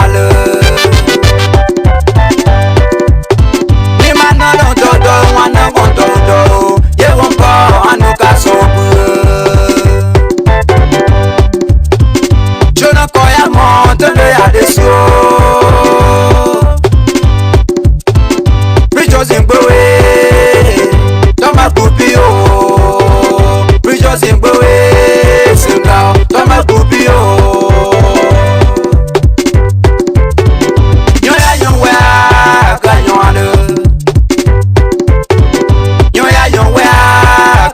ale. Ni manalo dodo wana bondodo. Ye wonko anuka sobu. Jona koya monte le ya deso. Rejoicing bowe. Toma kupio. Rejoicing bowe. Singa. Toma kupio. Nyoya nyonwa kanywana. Nyoya nyonwa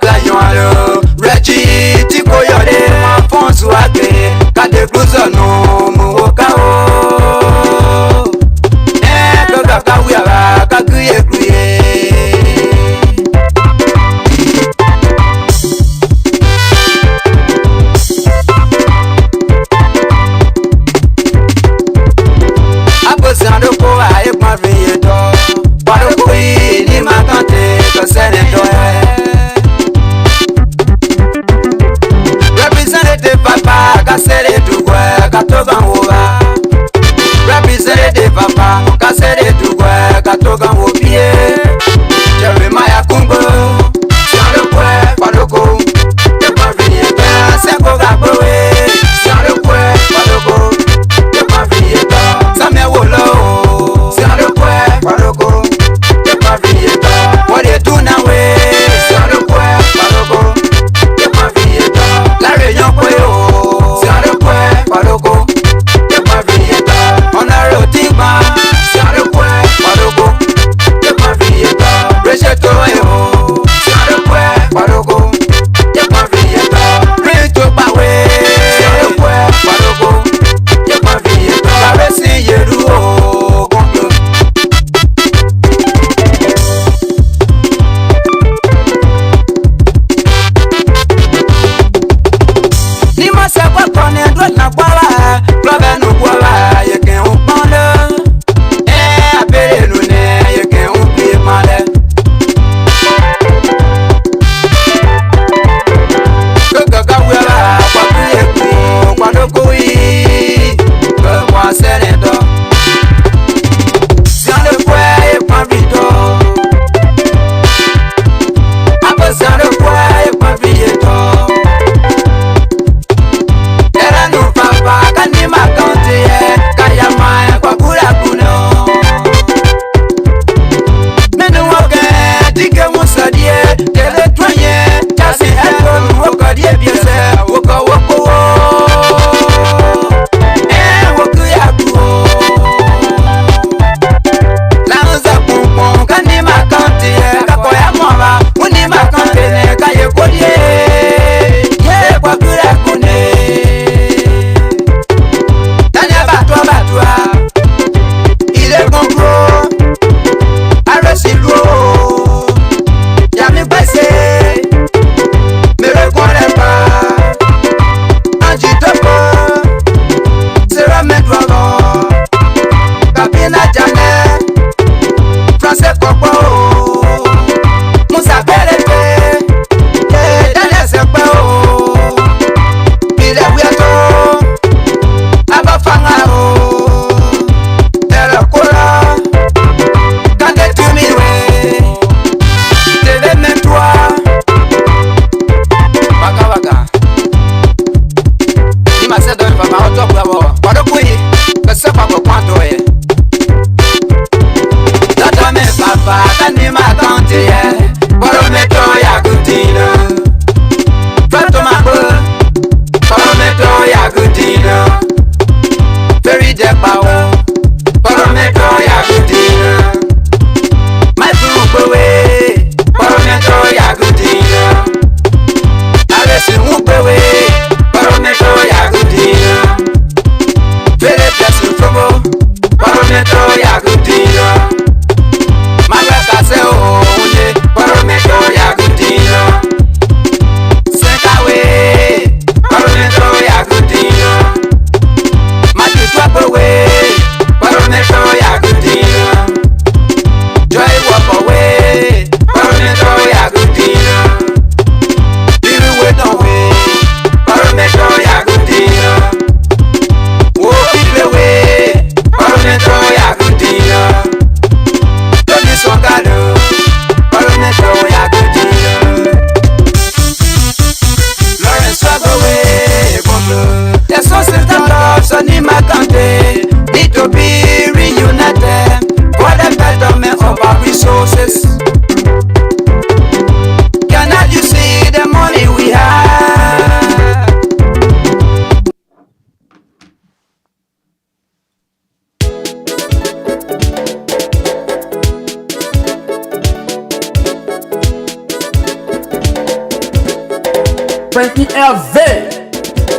kanywana. Rechi tiko yore mafonsu ake. Kade kluzo no muwoka o. Kaka wiara kakuye kuye. Abosando ko aye kwa viye do. Wado kui ni makante kosene do. Representative papa kasere dugwe katoga uwa. Representative papa kasere dugwe katoga ubie. Jeremiah Kumbo Sian le kwe padoko. Yekwa viye do. Seko gabowe Sian le kwe padoko. Yekwa viye do. Samia wolo Sian le kwe padoko. Yekwa viye do. Wode tunawe Sian le kwe padoko. Yekwa viye do. La réunion kwe o Sian le kwe padoko. Yekwa viye do. On a rotima Sian le kwe padoko. Yekwa viye do. Rejeto o Sian le kwe padoko. Yekwa viye do. Rito pawe Sian le kwe padoko. Yekwa viye do. Karesi yeru o gongo. Ni masa kwa kone dwa na kwala. Globe no kwala yeke upande. Apere lune yeke upi male. Kaka wera kwa kuye ku kwa dokui. Kwa seredo. Sian le kwe kwa vito. Apo sian le kwe kwa vito. Era no papa kani makonte kaya mai kwa kula kuno. Menu woke dike musadie tele twenye kasi elon woko die biese woko woko wo. Woko yaku wo. Lanza kumpon kani makonte kakoya mwaba uni makonte ne kaye kodie. Ye kwa kula kune. Tanya batwa il est bon gros arrêtez l'eau y'a mi passé me reconnais pas un dit pas c'est la même droit capina janet français coco Moussa Pelé Daniel Sepo il est bientôt Abafanga o Ela kola Kande tumiwe Tele mentwa Waka waka Ima se do papa oto kwa bo Wado kuyi Kese papa kwanto ye Tata me papa Kani makante ye Wado meto ya kutina Fato mako Wado meto ya kutina Very deep power, Parometo Yagudina. My group away, Parometo Yagudina. Alice move away, Parometo Yagudina. Very blessed from Parometo Yagudina. My work I say, oh, Parometo Yagudina. Sent away, Parometo Yagudina. Away. Frankie LV.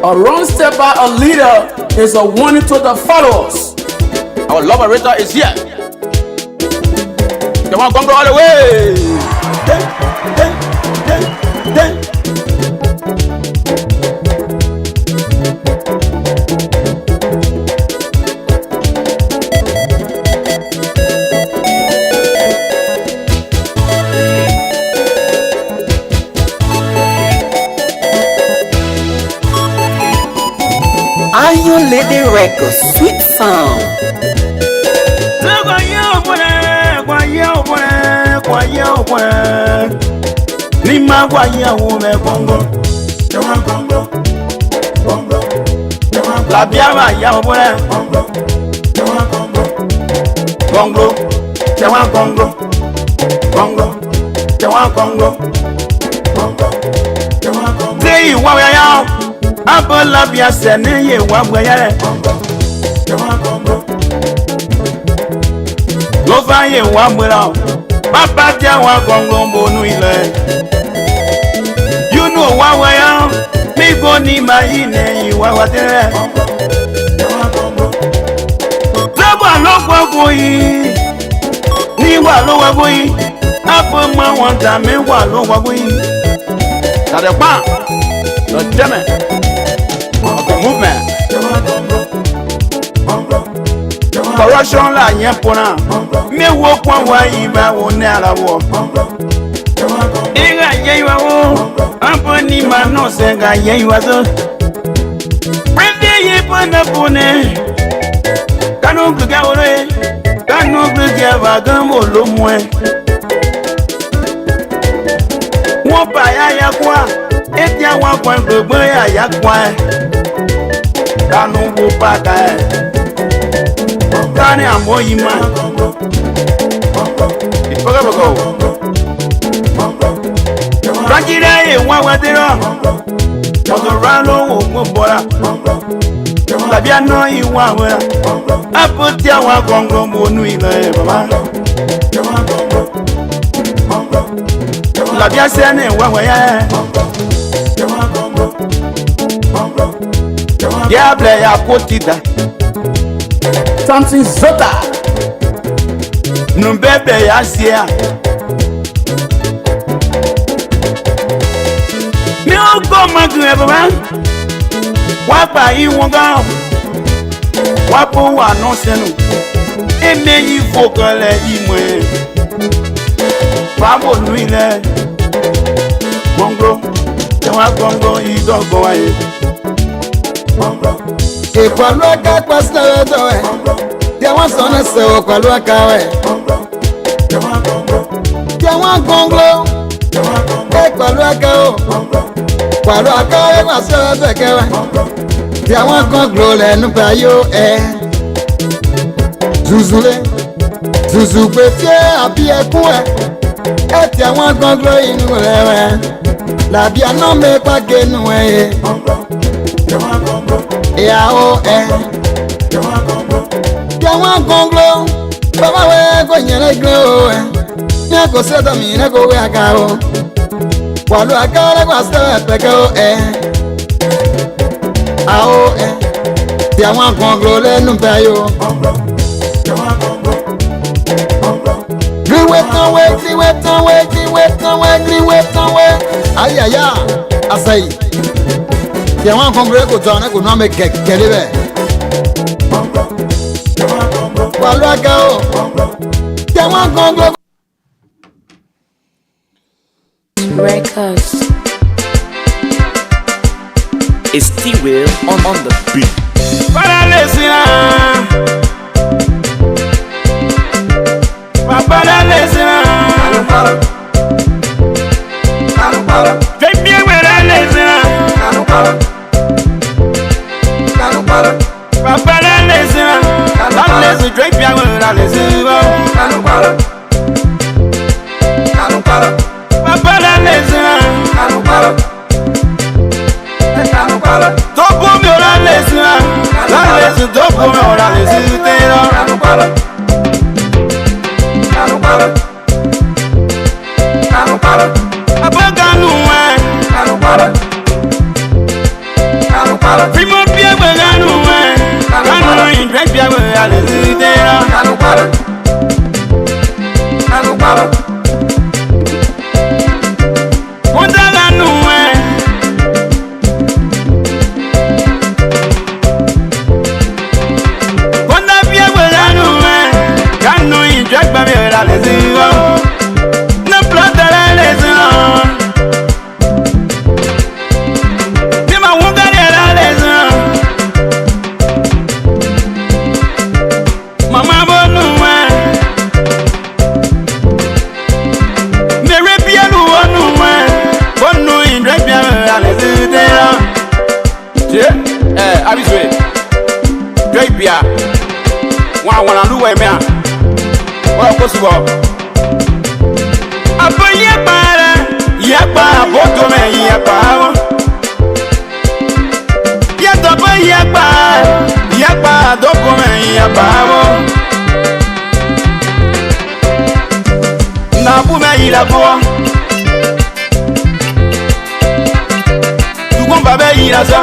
A wrong step by a leader is a warning to the followers. Our liberator is here. Come on, come all the way. Iron Lady Records, sweet sound. Lima guaya ume bongo, la biaba ya obore, bongo, chawa bongo, bongo, chawa bongo, say wa ya, abo la bia sene ye wa guaya, lo va ye wa mura. Papa dia wa gongo bonu ile. You know wa wa ya. Me go ni ma ine yi wa wa tere. Labo lo gbo yi. Ni wa lo wa gbo yi. Apo ma won da me wa lo wa gbo yi. Tade pa. No jeme. Okay, movement. Corruption la yen pona. Me wo kwa wa yi ba wo ne ara wo. Inga ye wa wo. Ampo ni ma no se ga ye wa so. Prende ye pona pone. Kanu gbe wo re. Kanu gbe ba gan mo lo mu e. Wo ba ya kwa. E ti awon kwa gbogbo ya kwa e. Kanu wo pa ka e. Kani amo yi ma. Boko. Rakira ye wa wa dero. Odo ralo wo mo bora. Tabi ano yi wa wa. Apoti awa gongo mo nu ile baba. Labi ase ne wa wa ya. Ya ble ya potida. Something Zota. Numbebe ya sia. Mi o go magre baba. Wa pa yi won ga. Wa po wa no senu. E me yi fokale imwe. Fa mo nu ile. Bongo. Te wa bongo yi dogo wa ye. Bongo. E kwalo aka kwasna weto we. Dia wan sona se o kwalo aka we. Dia wan gonglo. E kwalo aka o. Kwalo aka we ma se weto ke we. Dia wan gonglo le nu pa yo e. Zuzule. Zuzu pe tie abi ekun e. E dia wan gonglo inu le we. La bia no me pa genu e. Ya o Jawa gonglo baba we go nyele glo nya ko se da mi na go we aka o walu aka le kwa se pe ko a o Jawa gonglo le nu pe yo Ay ay ay asai Jawa gonglo ko tona ko no me kekele be walu aka o Jawa gonglo Records. It's T-Will on the beat. Para lesina Para lesina Baby para lesina Para lesina La lesina Drake ya para lesina Para lesina Topo mi ora lesina La lesina topo mi ora lesina Abaganu wana luwe mea. Wa kosugo. Apo yekpa boto me yekpa. Yetopo yekpa doko me yekpa. Na bu me yila bo. Tu gon ba be yila so.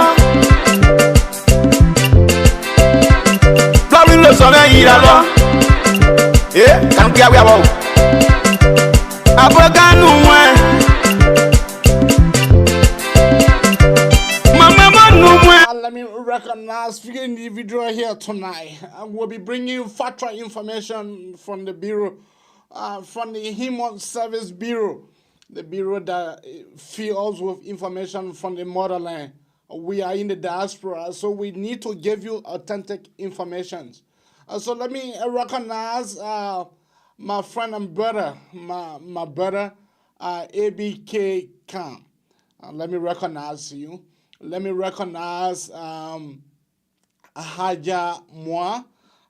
Flawi lo so me yila lo. Kan kia we abo. Aboganu mwe. Let me recognize few individuals here tonight. I will be bringing you factual information from the Bureau, from the Human Service Bureau, the Bureau that fills with information from the motherland. We are in the diaspora, so we need to give you authentic information. So let me recognize my friend and brother, my brother, ABK Khan. Let me recognize you. Let me recognize Haja Moi.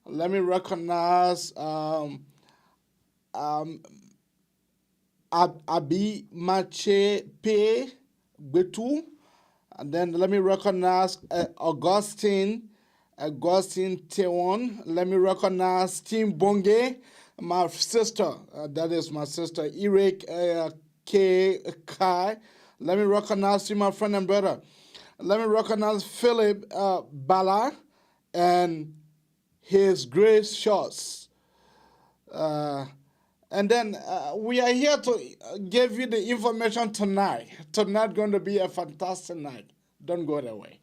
Let me recognize Abi Mache Pe Betu. And then let me recognize Augustine Tewon. Let me recognize Tim Bonge, my sister. That is my sister, Eric K. Kai. Let me recognize you, my friend and brother. Let me recognize Philip Bala and his Grace Shots. And then we are here to give you the information tonight. Tonight going to be a fantastic night. Don't go that way.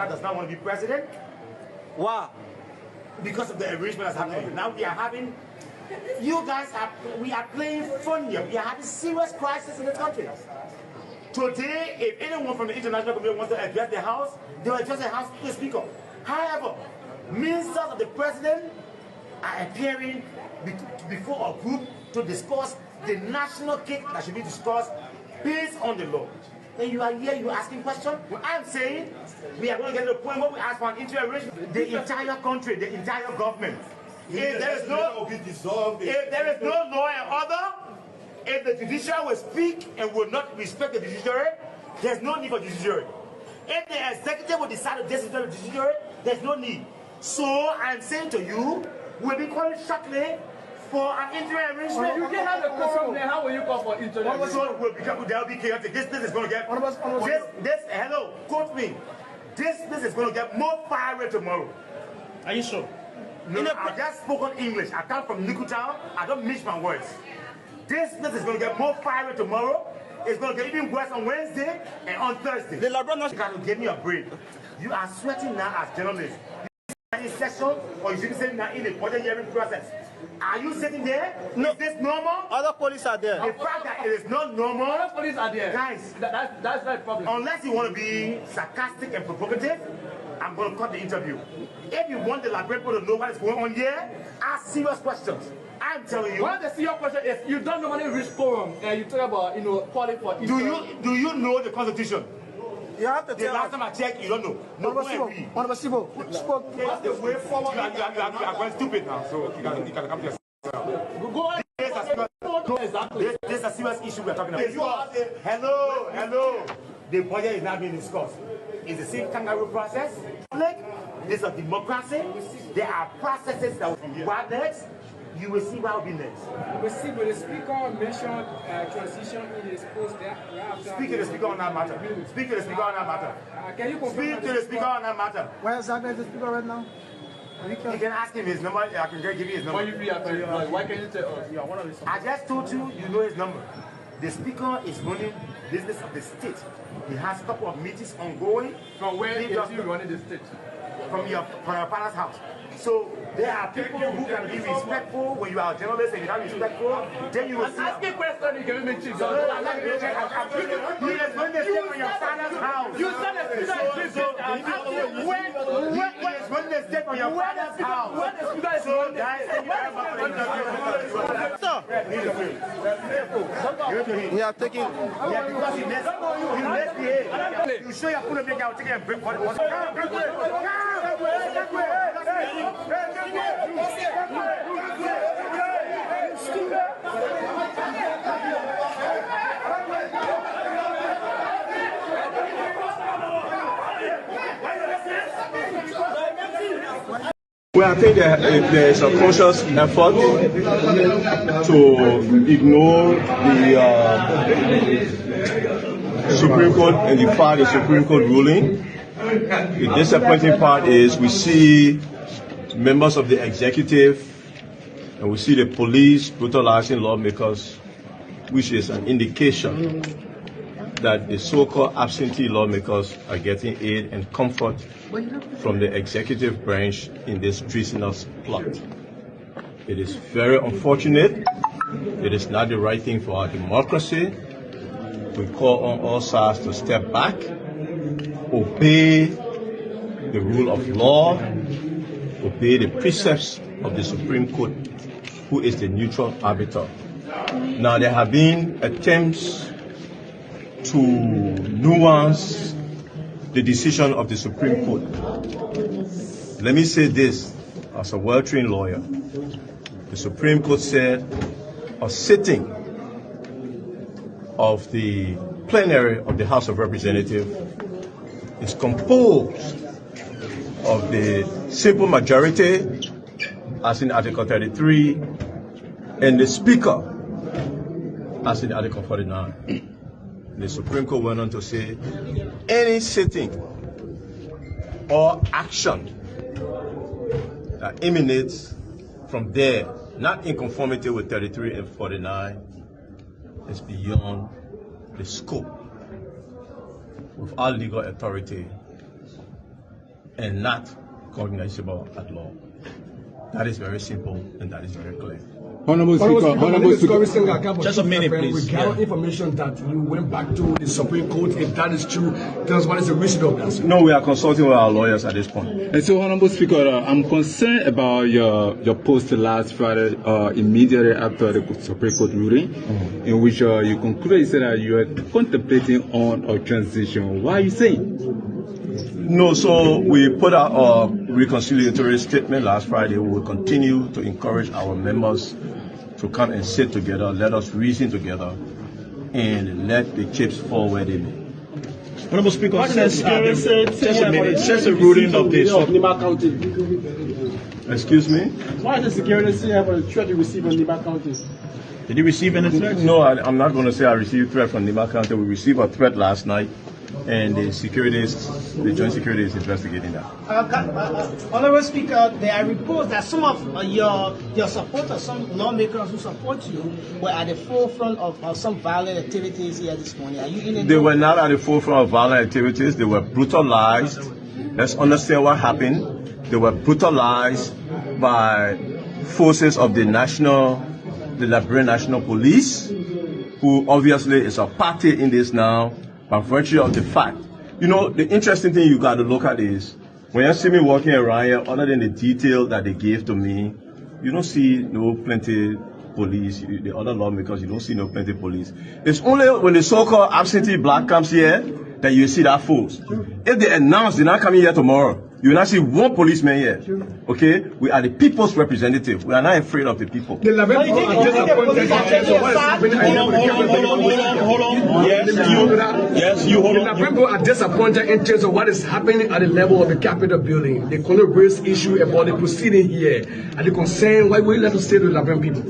Does not want to be president. Why? Because of the arrangement that's happening. Now we are having, we are playing fun here. We are having serious crisis in the country. Today, if anyone from the international community wants to address the House, they will address the House to the Speaker. However, ministers of the president are appearing before a group to discuss the national case that should be discussed based on the law. And you are here, you are asking questions. What I'm saying, we are going to get to the point where we ask for an interim arrangement. The entire country, the entire government. If there is no law and order, if the judiciary will speak and will not respect the judiciary, there's no need for judiciary. If the executive will decide to disregard the judiciary, there's no need. So I'm saying to you, we'll be calling shortly for an interim arrangement. You can have a quorum, then how will you call for interim arrangement? So there'll be chaotic. This is going to get hello, quote me. This is going to get more fiery tomorrow. Are you sure? No, I just spoke on English. I come from Nikutown. I don't mix my words. This place is going to get more fiery tomorrow. It's going to get even worse on Wednesday and on Thursday. The LeBron you got to give me a break. You are sweating now as journalists. In session, or you should be sitting now in the budget hearing process. Are you sitting there? No. Is this normal? Other police are there. The fact that it is not normal. Other police are there. Guys, that's not a problem. Unless you want to be sarcastic and provocative, I'm going to cut the interview. If you want the librarian to know what is going on here, ask serious questions. I'm telling you. One of the serious questions is you don't normally reach forum and you talk about calling for Israel. Do you know the Constitution? You have to tell the last time I checked, you don't know. No, go and read. One of the way forward. You are going stupid now, so you can come to yourself. Go on. This is a serious issue we're talking about. Hello. The budget is not being discussed. It's the same kangaroo process. This is a democracy. There are processes that will be next. You will see what will be next. We see when the speaker mentioned transition in his post there. Speak to the speaker on that matter. Speak to the speaker on that matter. Can you speak to the speaker on that matter? Where exactly is the speaker right now? You can ask him his number. I can give you his number. Why can't you tell us? I just told you, you know his number. The speaker is running business of the state. He has a couple of meetings ongoing. From where is he running the state? From your father's house. So there are people who can be respectful when you are a journalist and you're not respectful. Then you will see. Ask a question, you can make cheese. You is when they step on your father's house. You said the speaker is when they step on your father's house. So guys, we are taking. Because he misbehaved. You show your full of make out taking a break. Well, I think there's a conscious effort to ignore the Supreme Court and defy the Supreme Court ruling. The disappointing part is we see members of the executive and we see the police brutalizing lawmakers, which is an indication that the so-called absentee lawmakers are getting aid and comfort from the executive branch in this treasonous plot. It is very unfortunate. It is not the right thing for our democracy. We call on all sides to step back, obey the rule of law, obey the precepts of the Supreme Court, who is the neutral arbiter. Now, there have been attempts to nuance the decision of the Supreme Court. Let me say this as a well-trained lawyer. The Supreme Court said a sitting of the plenary of the House of Representatives is composed of the simple majority, as in Article 33, and the Speaker, as in Article 49. The Supreme Court went on to say any sitting or action that emanates from there, not in conformity with 33 and 49, is beyond the scope of our legal authority and not cognizable at law. That is very simple and that is very clear. Honorable Speaker, just a minute, please. We gather information that you went back to the Supreme Court. If that is true, tell us what is the reason of that. No, we are consulting with our lawyers at this point. And so, Honorable Speaker, I'm concerned about your post last Friday, immediately after the Supreme Court ruling, in which you concluded, you said that you are contemplating on a transition. Why are you saying? No, so we put out a reconciliatory statement last Friday. We will continue to encourage our members to come and sit together, let us reason together, and let the chips fall where they may. Honorable Speaker, just a minute, since the ruling of this. Excuse me? Why the security say about the threat you received from Nima County? Did you receive any threat? No, I'm not going to say I received a threat from Nima County. We received a threat last night and the joint security is investigating that. Honorable Speaker, there are reports that some of your supporters, some lawmakers who support you, were at the forefront of some violent activities here this morning. Are you in it? They were not at the forefront of violent activities. They were brutalized. Let's understand what happened. They were brutalized by forces of the Liberian National Police, who obviously is a party in this now, by virtue of the fact. You know, the interesting thing you got to look at is, when you see me walking around here, other than the detail that they gave to me, you don't see no plenty police, the other lawmakers, you don't see no plenty police. It's only when the so-called absentee black comes here that you see that force. If they announce they're not coming here tomorrow, you will not see one policeman here. Okay? We are the people's representative. We are not afraid of the people. The Hold on. Yes, you hold on. The people are disappointed in terms of what is happening at the level of the Capitol building. They couldn't raise issue about the proceeding here. And the concern, why will you let us say to the Liberian people?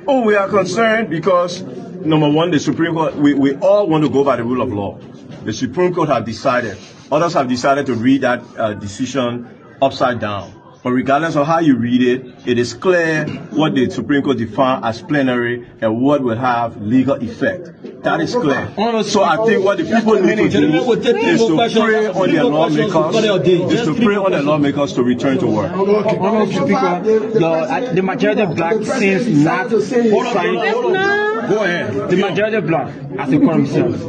Oh, we are concerned because, number one, the Supreme Court, we all want to go by the rule of law. The Supreme Court have decided. Others have decided to read that decision upside down. But regardless of how you read it, it is clear what the Supreme Court defined as plenary and what will have legal effect. That is clear. So I think what the people need to do is to pray on their lawmakers, to return to work. The majority of black seems not signed. Go ahead. The majority of black, as they call themselves,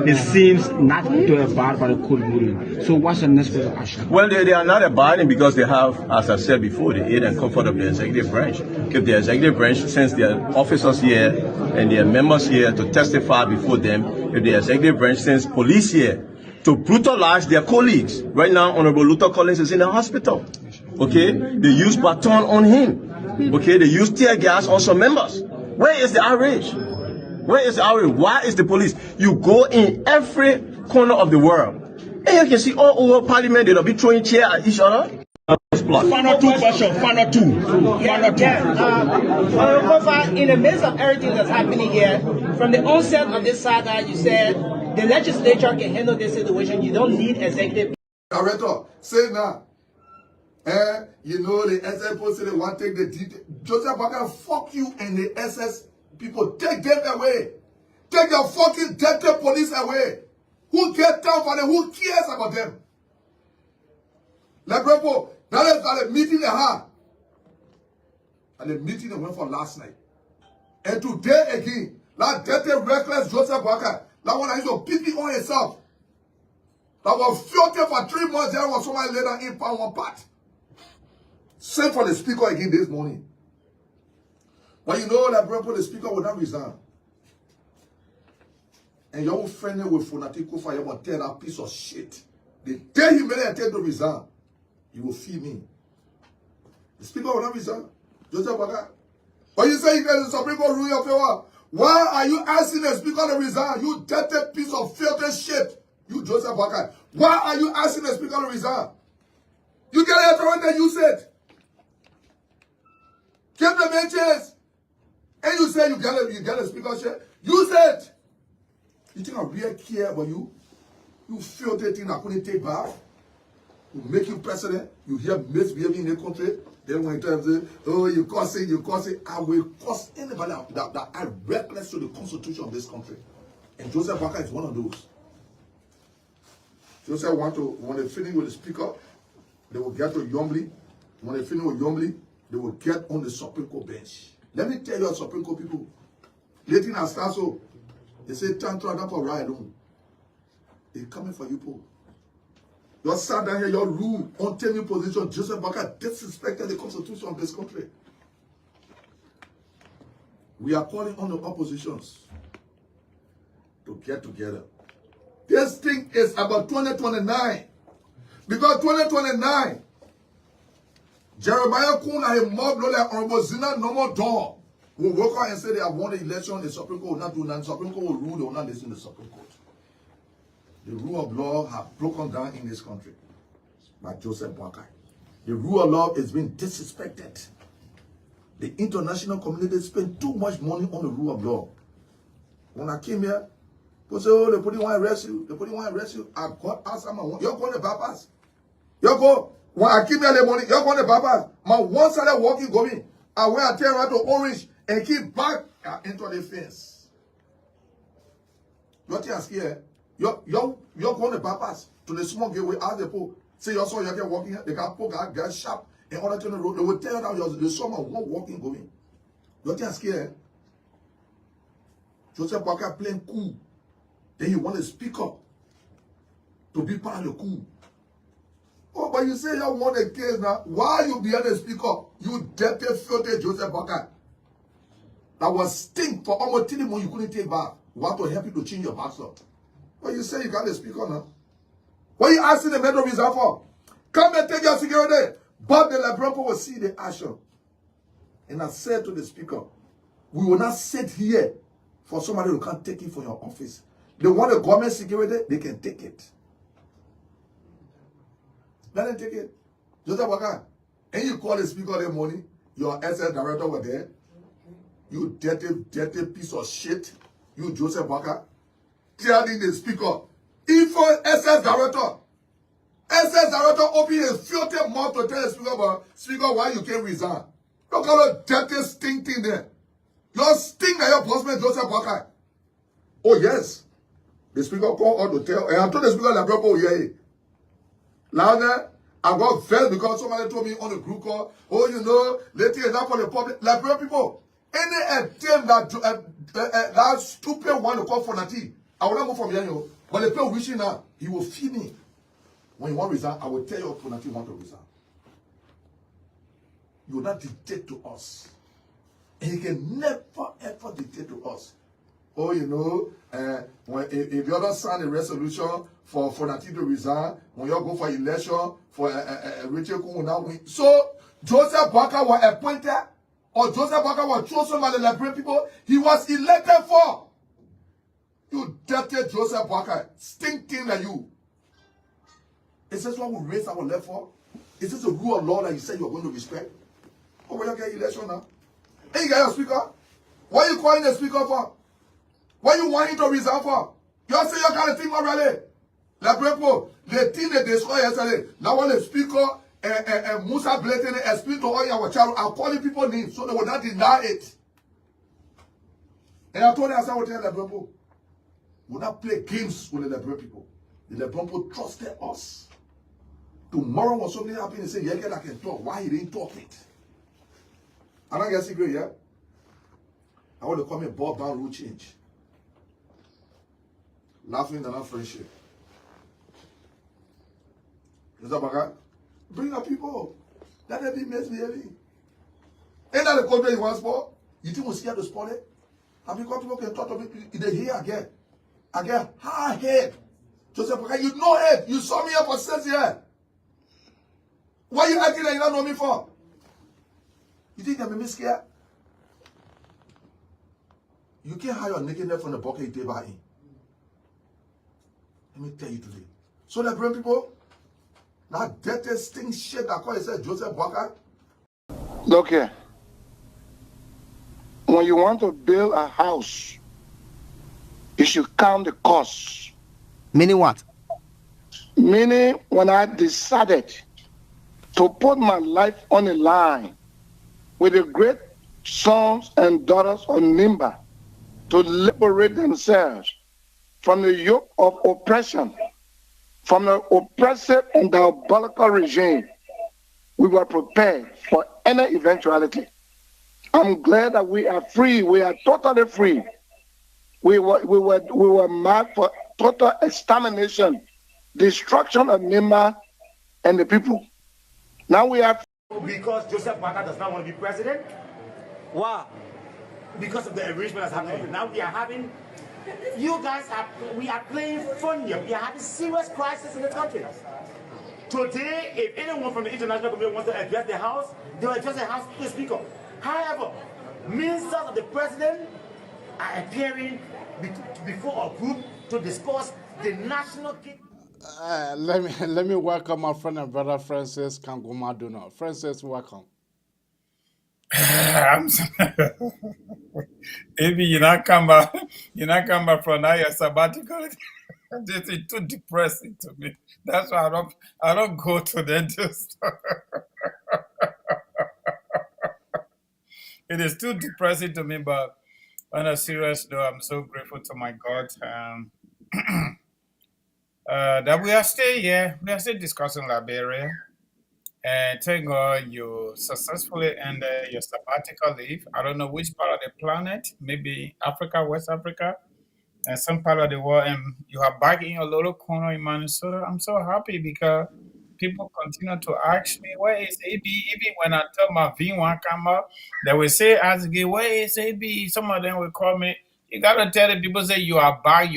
it seems not to abide by the code ruling. So what's the next step of action? Well, they are not abiding because they have, as I said before, the aid and comfort of the executive branch. If the executive branch sends their officers here and their members here to testify before them, if the executive branch sends police here to brutalize their colleagues. Right now, Honorable Luther Collins is in the hospital. Okay? They use baton on him. Okay? They use tear gas on some members. Where is the outrage? Where is the outrage? Why is the police? You go in every corner of the world, and you can see all over Parliament, they'll be throwing chairs at each other. Final two questions. Kofa, in the midst of everything that's happening here, from the onset of this saga, you said the legislature can handle this situation. You don't need executive. Director, say now. You know, the SS people say they want to take the detail. Joseph Baker, fuck you and the SS people. Take them away. Take your fucking dirty police away. Who gets down for them? Who cares about them? Like, bro, now they've got a meeting they had. And the meeting they went for last night. And today again, that dirty, reckless Joseph Baker, that one is to pity on himself. That was filthy for 3 months. There was somebody later in pound one part. Same for the speaker again this morning. But you know that, bro, the speaker will not resign. And your friend with Fonati Kofa, you will tear that piece of shit. The day he made an attempt to resign, you will feel me. The speaker will not resign. Joseph Baga. But you say you get the Supreme Court rule your favor. Why are you asking the speaker to resign? You dirty piece of filthy shit. You Joseph Baga. Why are you asking the speaker to resign? You get it right there, you said. Give the benches. And you say you get a speakership. You said. You think I really care about you? You filthy thing that couldn't take back. You make you president. You hear misbehaving in the country. Then when you tell them, oh, you curse it. I will curse anybody that are reckless to the constitution of this country. And Joseph Baker is one of those. Joseph when they finish with the speaker, they will get to Yombly. When they finish with Yombly, they will get on the Supreme Court bench. Let me tell you, Supreme Court people, Latin and Stasso, they say, Tantra, not for right alone. They're coming for you, people. You sat down here, your room, on your position. Joseph Baker disrespected the constitution of this country. We are calling on the oppositions to get together. This thing is about 2029. Because 2029, Jeremiah Kun and a mob like Honorable Zina no more door will walk out and say they have won the election. The Supreme Court will not do that. The Supreme Court will rule. They will not listen to the Supreme Court. The rule of law have broken down in this country by Joseph Baker. The rule of law is being disrespected. The international community spent too much money on the rule of law. When I came here, Because oh, the police want to arrest you. The police want to arrest you. I got ask my one. You're going to bypass. You go. When I keep me the money, you're going to bypass. My one side walking going. I went to turn right to Orange and keep back into the fence. You're scared. You're going to bypass to the small gateway out the pool. Say you saw you get walking here. They got poke get sharp in order to the road. They will tell you that there's someone walking going. You're scared. Joseph Walker playing cool. Then you want to speak up to be part of the coup. Oh, but you say you want a case now. Why you be able to speak up? You dirty, filthy Joseph Walker. That was stink for almost 3 months you couldn't take back. Want to help you to change your password. But you say you got to speak up now. What are you asking the Metro Reserve for? Come and take your security. But the Liberia will see the action. And I said to the speaker, we will not sit here for somebody who can't take it from your office. They want the government security, they can take it. Let them take it. Joseph Walker, and you call the speaker the money, your SS director were there. You dirty piece of shit. You Joseph Walker. Telling the speaker, if for SS director open a filthy mouth to tell the speaker why you can't resign. Look at the dirty stink thing there. Your stink that your bossman Joseph Walker. Oh yes. The speaker called out to tell, and I told the speaker, oh yeah. Louder, I got vexed because somebody told me on the group call, oh, you know, later enough for the public. Liberia people, any attempt that stupid one to call Fonati, I will not move from here, but the people wishing now, he will feel me. When you want to resign, I will tell you Fonati want to resign. You will not dictate to us. And he can never ever dictate to us. Oh, you know, if you don't sign a resolution for Fonati to resign, when you go for election, for Richard Kumu now win. So, Joseph Walker was appointed, or Joseph Walker was chosen by the Liberian people, he was elected for. You dirty Joseph Walker, stinking like you. Is this what we raise our left for? Is this a rule of law that you said you're going to respect? Oh, when you get election now? Hey, you got your speaker? What are you calling the speaker for? What you want him to resign for? You say you kind of thing already. Like, the thing they destroyed yesterday. Now when the speaker and Musa Blatant explain to all our child, I'm calling people names so they will not deny it. And I told them, I said, I will tell the people, we will not play games with the Liberian people. The Liberian people trusted us. Tomorrow when something happen, they say, yeah, I can talk. Why he didn't talk it? I don't get secret, yeah? I want to call me Bob Down Rule Change. Laughing and not friendship. Is that bad? Bring up people. Let them be misbehaving. Ain't that the country you want for? You think we're scared to spot it? And because people can talk to me, they hear again. Again, hard head. Joseph, you know it. You saw me here for 6 years. Why are you acting like you don't know me for? You think I'm scared? You can't hide your nakedness from the bucket you take by in. Let me tell you today. So the brain people, that dirty stink shit that call itself Joseph Walker. Look here. When you want to build a house, you should count the costs. Meaning what? Meaning when I decided to put my life on the line with the great sons and daughters of Nimba to liberate themselves from the yoke of oppression, from the oppressive and diabolical regime, we were prepared for any eventuality. I'm glad that we are free. We are totally free. We were marked for total extermination, destruction of Nimba and the people. Now we are. Because Joseph Walker does not want to be president. Why? Because of the arrangement that's happening. Now we are having. We are playing fun here. We are having serious crisis in the country. Today, if anyone from the international community wants to address the House, they will address the House to the Speaker. However, ministers of the President are appearing before a group to discuss the national. Let me welcome my friend and brother Francis Kanguma Duna. Francis, welcome. Maybe you not come back from that your sabbatical. This is too depressing to me. That's why I don't go to the dentist. It is too depressing to me, but on a serious note, I'm so grateful to my God that we are still here. We are still discussing Liberia. And thank God you successfully ended your sabbatical leave. I don't know which part of the planet, maybe Africa, West Africa, and some part of the world, and you are back in your little corner in Minnesota. I'm so happy because people continue to ask me, where is AB? Even when I tell my V1 come up, they will say, ask again, where is AB? Some of them will call me. You got to tell the people, say, you are back,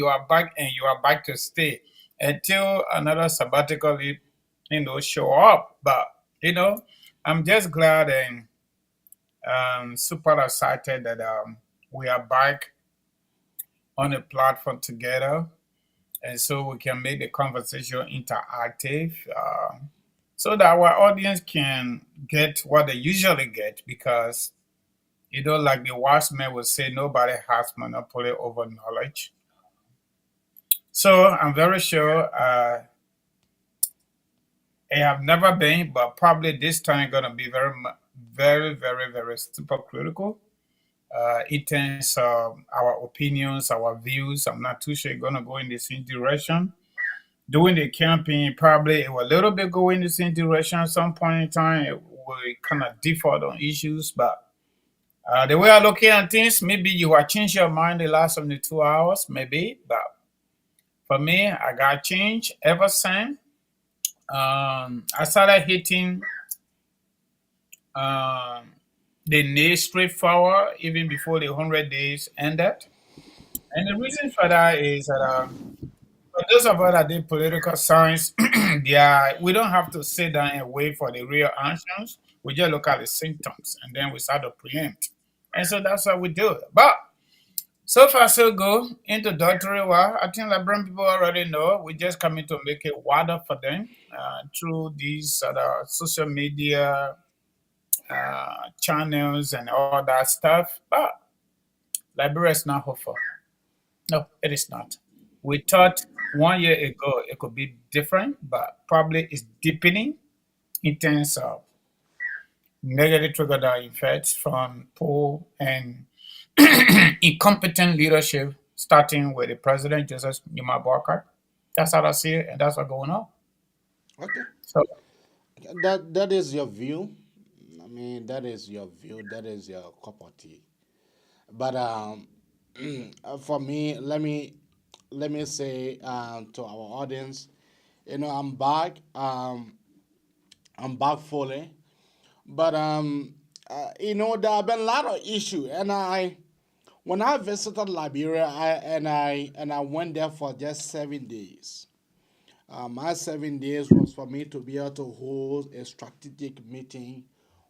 and you are back to stay until another sabbatical leave, show up. But, I'm just glad and super excited that we are back on a platform together, and so we can make the conversation interactive, so that our audience can get what they usually get, because like the wise man would say, nobody has monopoly over knowledge. So I'm very sure I have never been, but probably this time going to be very, very, very super critical. In terms of our opinions, our views, I'm not too sure going to go in the same direction. During the campaign, probably it will a little bit go in the same direction at some point in time. It will kind of default on issues, but the way I look at things, maybe you have changed your mind the last 72 hours, maybe. But for me, I got changed ever since. I started hitting um, the nail straightforward even before the 100 days ended. And the reason for that is that for those of us that did political science, we don't have to sit down and wait for the real answers. We just look at the symptoms and then we start to preempt. And so that's what we do. But so far, so good. Introductory, well, I think Liberian people already know. We're just coming to make it wider for them through these social media channels and all that stuff. But Liberia is not hopeful. No, it is not. We thought 1 year ago it could be different, but probably it's deepening in terms of negative trickle down effects from poor and incompetent leadership, starting with the president, Joseph Numa Barker. That's how I see it, and that's what's going on. Okay. So, That is your view. I mean, that is your view. That is your cup of tea. But for me, let me say to our audience, I'm back. I'm back fully. But there have been a lot of issues, and when I visited Liberia, I went there for just 7 days. My 7 days was for me to be able to hold a strategic meeting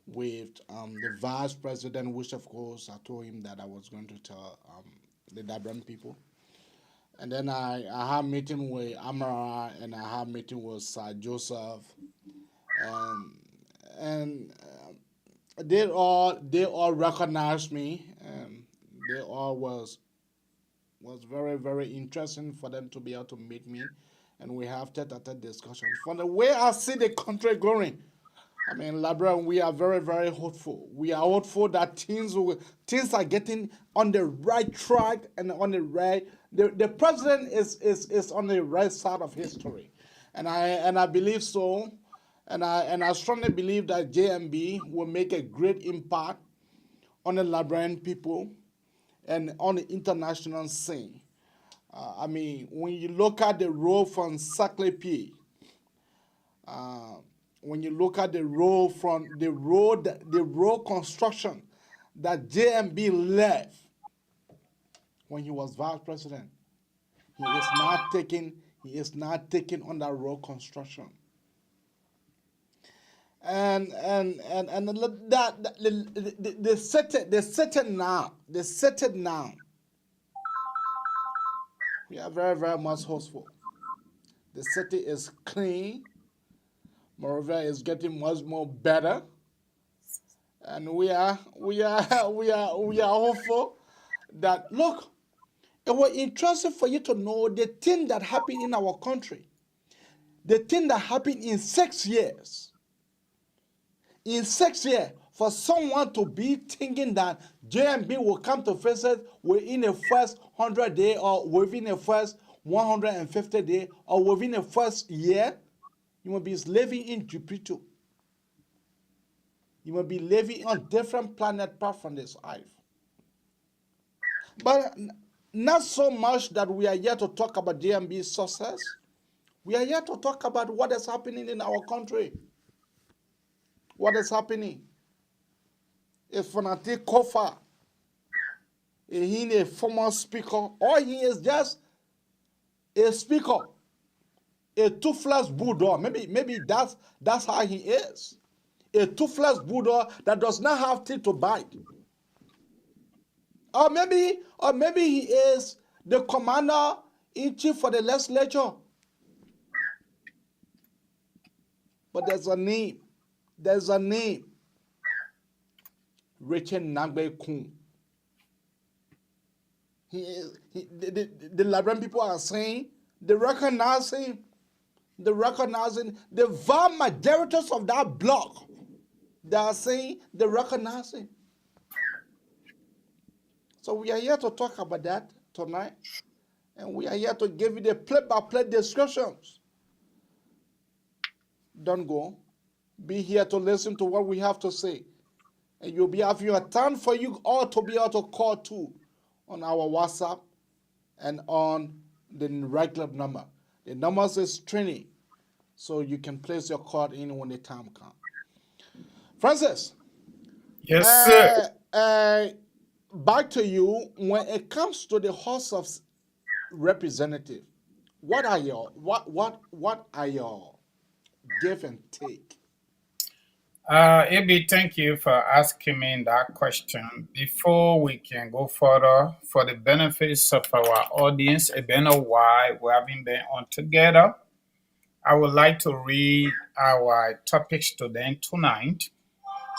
with the vice president, which of course I told him that I was going to tell the Dabran people. And then I had meeting with Amara, and I had meeting with Sir Joseph, um, and they all recognized me, and they all was very, very interesting for them to be able to meet me, and we have tete-a-tete discussion. From the way I see the country going, I mean, Liberia, we are very, very hopeful. We are hopeful that things are getting on the right track and on the right. The president is on the right side of history, and I believe so, and I strongly believe that JMB will make a great impact on the Liberian people and on the international scene. I mean, when you look at the road from Saclay, when you look at the road construction that JMB left when he was vice president, he is not taking on that road construction. And they set it now. They set it now. We are very, very much hopeful. The city is clean. Moreover, it's getting much more better. And we are hopeful that, look, it was interesting for you to know the thing that happened in our country, the thing that happened in 6 years. In 6 years, for someone to be thinking that JMB will come to visit within the first 100 days or within the first 150 days or within the first year, you will be living in Jupiter. You will be living on different planet apart from this earth. But not so much that we are here to talk about JMB's success. We are here to talk about what is happening in our country. What is happening? If Fonati Kofa, he is a former speaker, or he is just a speaker, a toothless bulldog. Maybe that's how he is. A toothless bulldog that does not have teeth to bite. Or maybe he is the commander-in-chief for the legislature. But there's a name. There's a name. Richard Nagbe Kun. The Liberian people are saying, they recognizing the vast majorities of that bloc. They are saying they recognize him. So we are here to talk about that tonight. And we are here to give you the play-by-play descriptions. Don't go. Be here to listen to what we have to say. And you'll be having a time for you all to be able to call too on our WhatsApp and on the regular number. The number is training, so you can place your call in when the time comes. Francis. Yes, sir. Back to you. When it comes to the House of Representatives, what are your give and take? Ibi, thank you for asking me that question. Before we can go further, for the benefits of our audience, it's been a while we haven't been on together. I would like to read our topics tonight.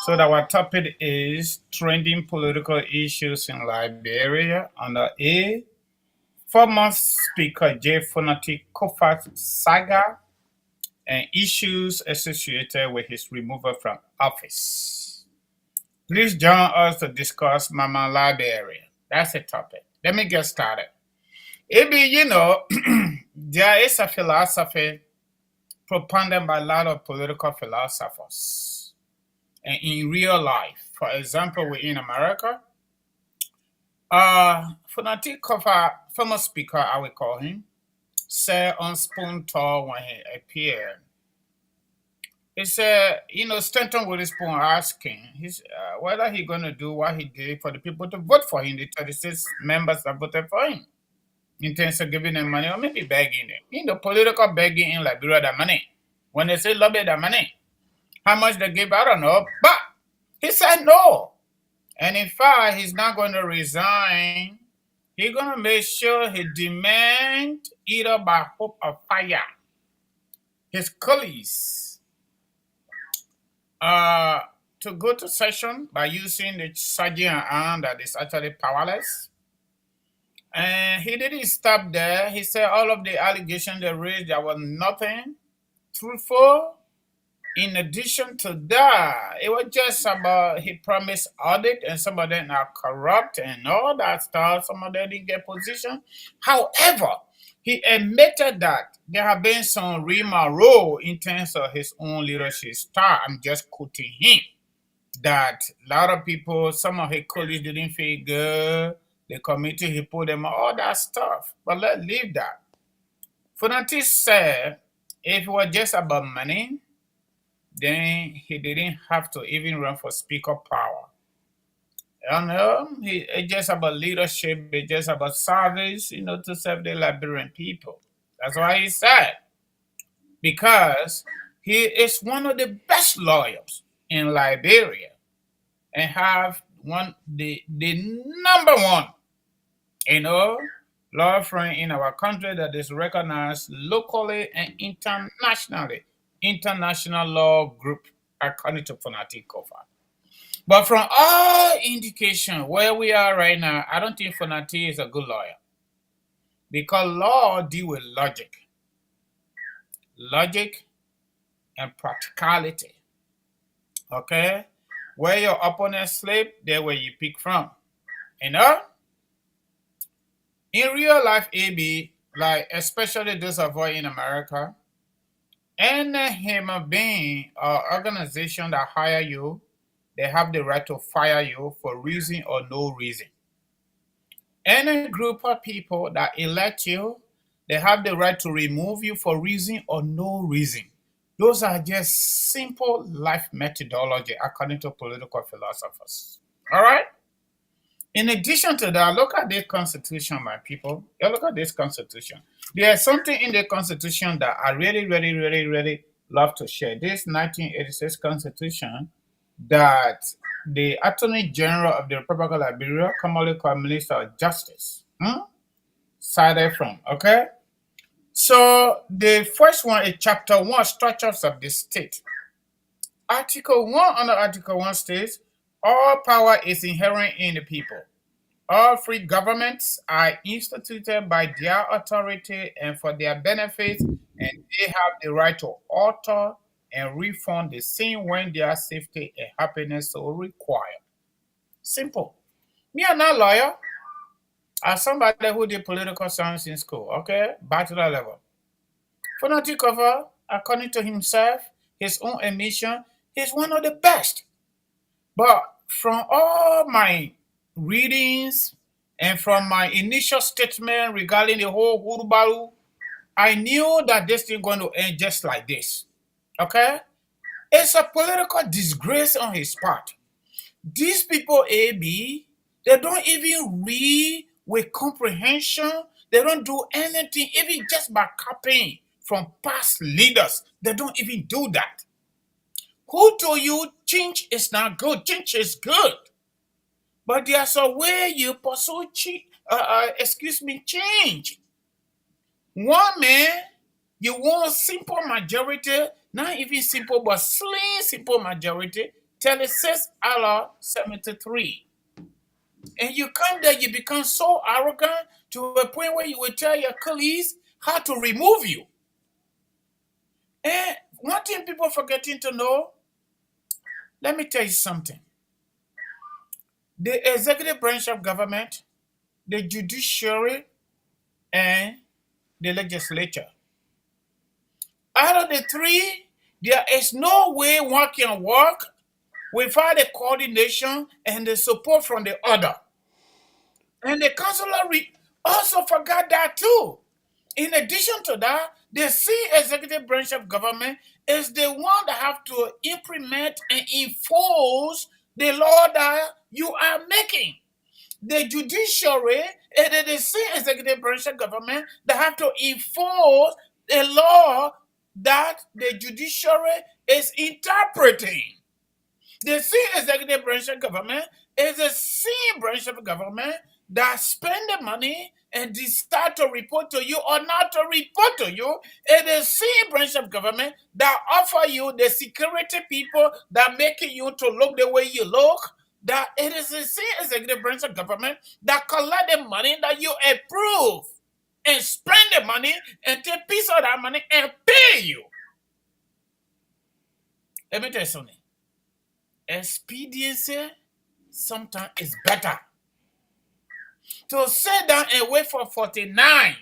So our topic is trending political issues in Liberia. Under A, former Speaker J. Fonati Kofa's saga and issues associated with his removal from office. Please join us to discuss Mama Liberia. That's the topic. Let me get started. Maybe, there is a philosophy propounded by a lot of political philosophers. And in real life, for example, in America, Fonati Kofa, former speaker, I will call him, said on Spoon Talk when he appeared. He said, Stanton with his spoon asking whether he's going to do what he did for the people to vote for him, the 36 members that voted for him, in terms of giving them money or maybe begging them. Political begging in Liberia, the money. When they say lobby the money, how much they give, I don't know. But he said no. And in fact, he's not going to resign. He's going to make sure he demand either by hope or fire his colleagues to go to session by using the sergeant arm that is actually powerless. And he didn't stop there. He said all of the allegations they raised, there was nothing truthful. In addition to that, it was just about he promised audit and some of them are corrupt and all that stuff. Some of them didn't get position. However, he admitted that there have been some rigmarole in terms of his own leadership style. I'm just quoting him. That a lot of people, some of his colleagues didn't feel good. The committee, he put them on, all that stuff. But let's leave that. Fonati said if it was just about money, then he didn't have to even run for speaker power. It's just about leadership, it's just about service, to serve the Liberian people. That's why he said. Because he is one of the best lawyers in Liberia and have the number one, law firm in our country that is recognized locally and internationally. International Law Group, according to Fonati Kofa. But from all indication where we are right now, I don't think Fonati is a good lawyer. Because law deal with logic. Logic and practicality. Okay? Where your opponent sleep, there where you pick from. You know? In real life, AB, like especially those of us in America, any human being or organization that hire you, they have the right to fire you for reason or no reason. Any group of people that elect you, they have the right to remove you for reason or no reason. Those are just simple life methodology according to political philosophers. All right? In addition to that, look at this constitution, my people. You look at this constitution. There's something in the constitution that I really, really, really, really love to share. This 1986 constitution that the Attorney General of the Republic of Liberia, commonly called Minister of Justice, cited from. Okay? So the first one is Chapter 1, Structures of the State. Article 1 under Article 1 states, all power is inherent in the people. All free governments are instituted by their authority and for their benefit, and they have the right to alter and refund the same when their safety and happiness so require. Simple. Me, I'm not a lawyer. I'm somebody who did political science in school, okay? Bachelor level. Fonati Kofa, according to himself, his own admission, he's one of the best. But from all my readings and from my initial statement regarding the whole Hurubaru, I knew that this thing going to end just like this. Okay? It's a political disgrace on his part. These people, AB, they don't even read with comprehension. They don't do anything, even just by copying from past leaders. They don't even do that. Who told you change is not good? Change is good. But there's a way you pursue change. One man, you want simple majority, not even simple, but slim simple majority, till it says Allah 73. And you come there, you become so arrogant to a point where you will tell your colleagues how to remove you. And one thing people forgetting to know, let me tell you something. The executive branch of government, the judiciary, and the legislature. Out of the three, there is no way one can work without the coordination and the support from the other. And the councilor also forgot that too. In addition to that, the executive branch of government is the one that have to implement and enforce the law that you are making. The judiciary and the executive branch of government that have to enforce the law that the judiciary is interpreting. The executive branch of government is the same branch of government that spend the money and decide to report to you or not to report to you. It is the same branch of government that offer you the security people that make you to look the way you look. That it is the same executive branch of government that collect the money that you approve and spend the money and take piece of that money and pay you. Let me tell you something. Expediency sometimes is better. To sit down and wait for 49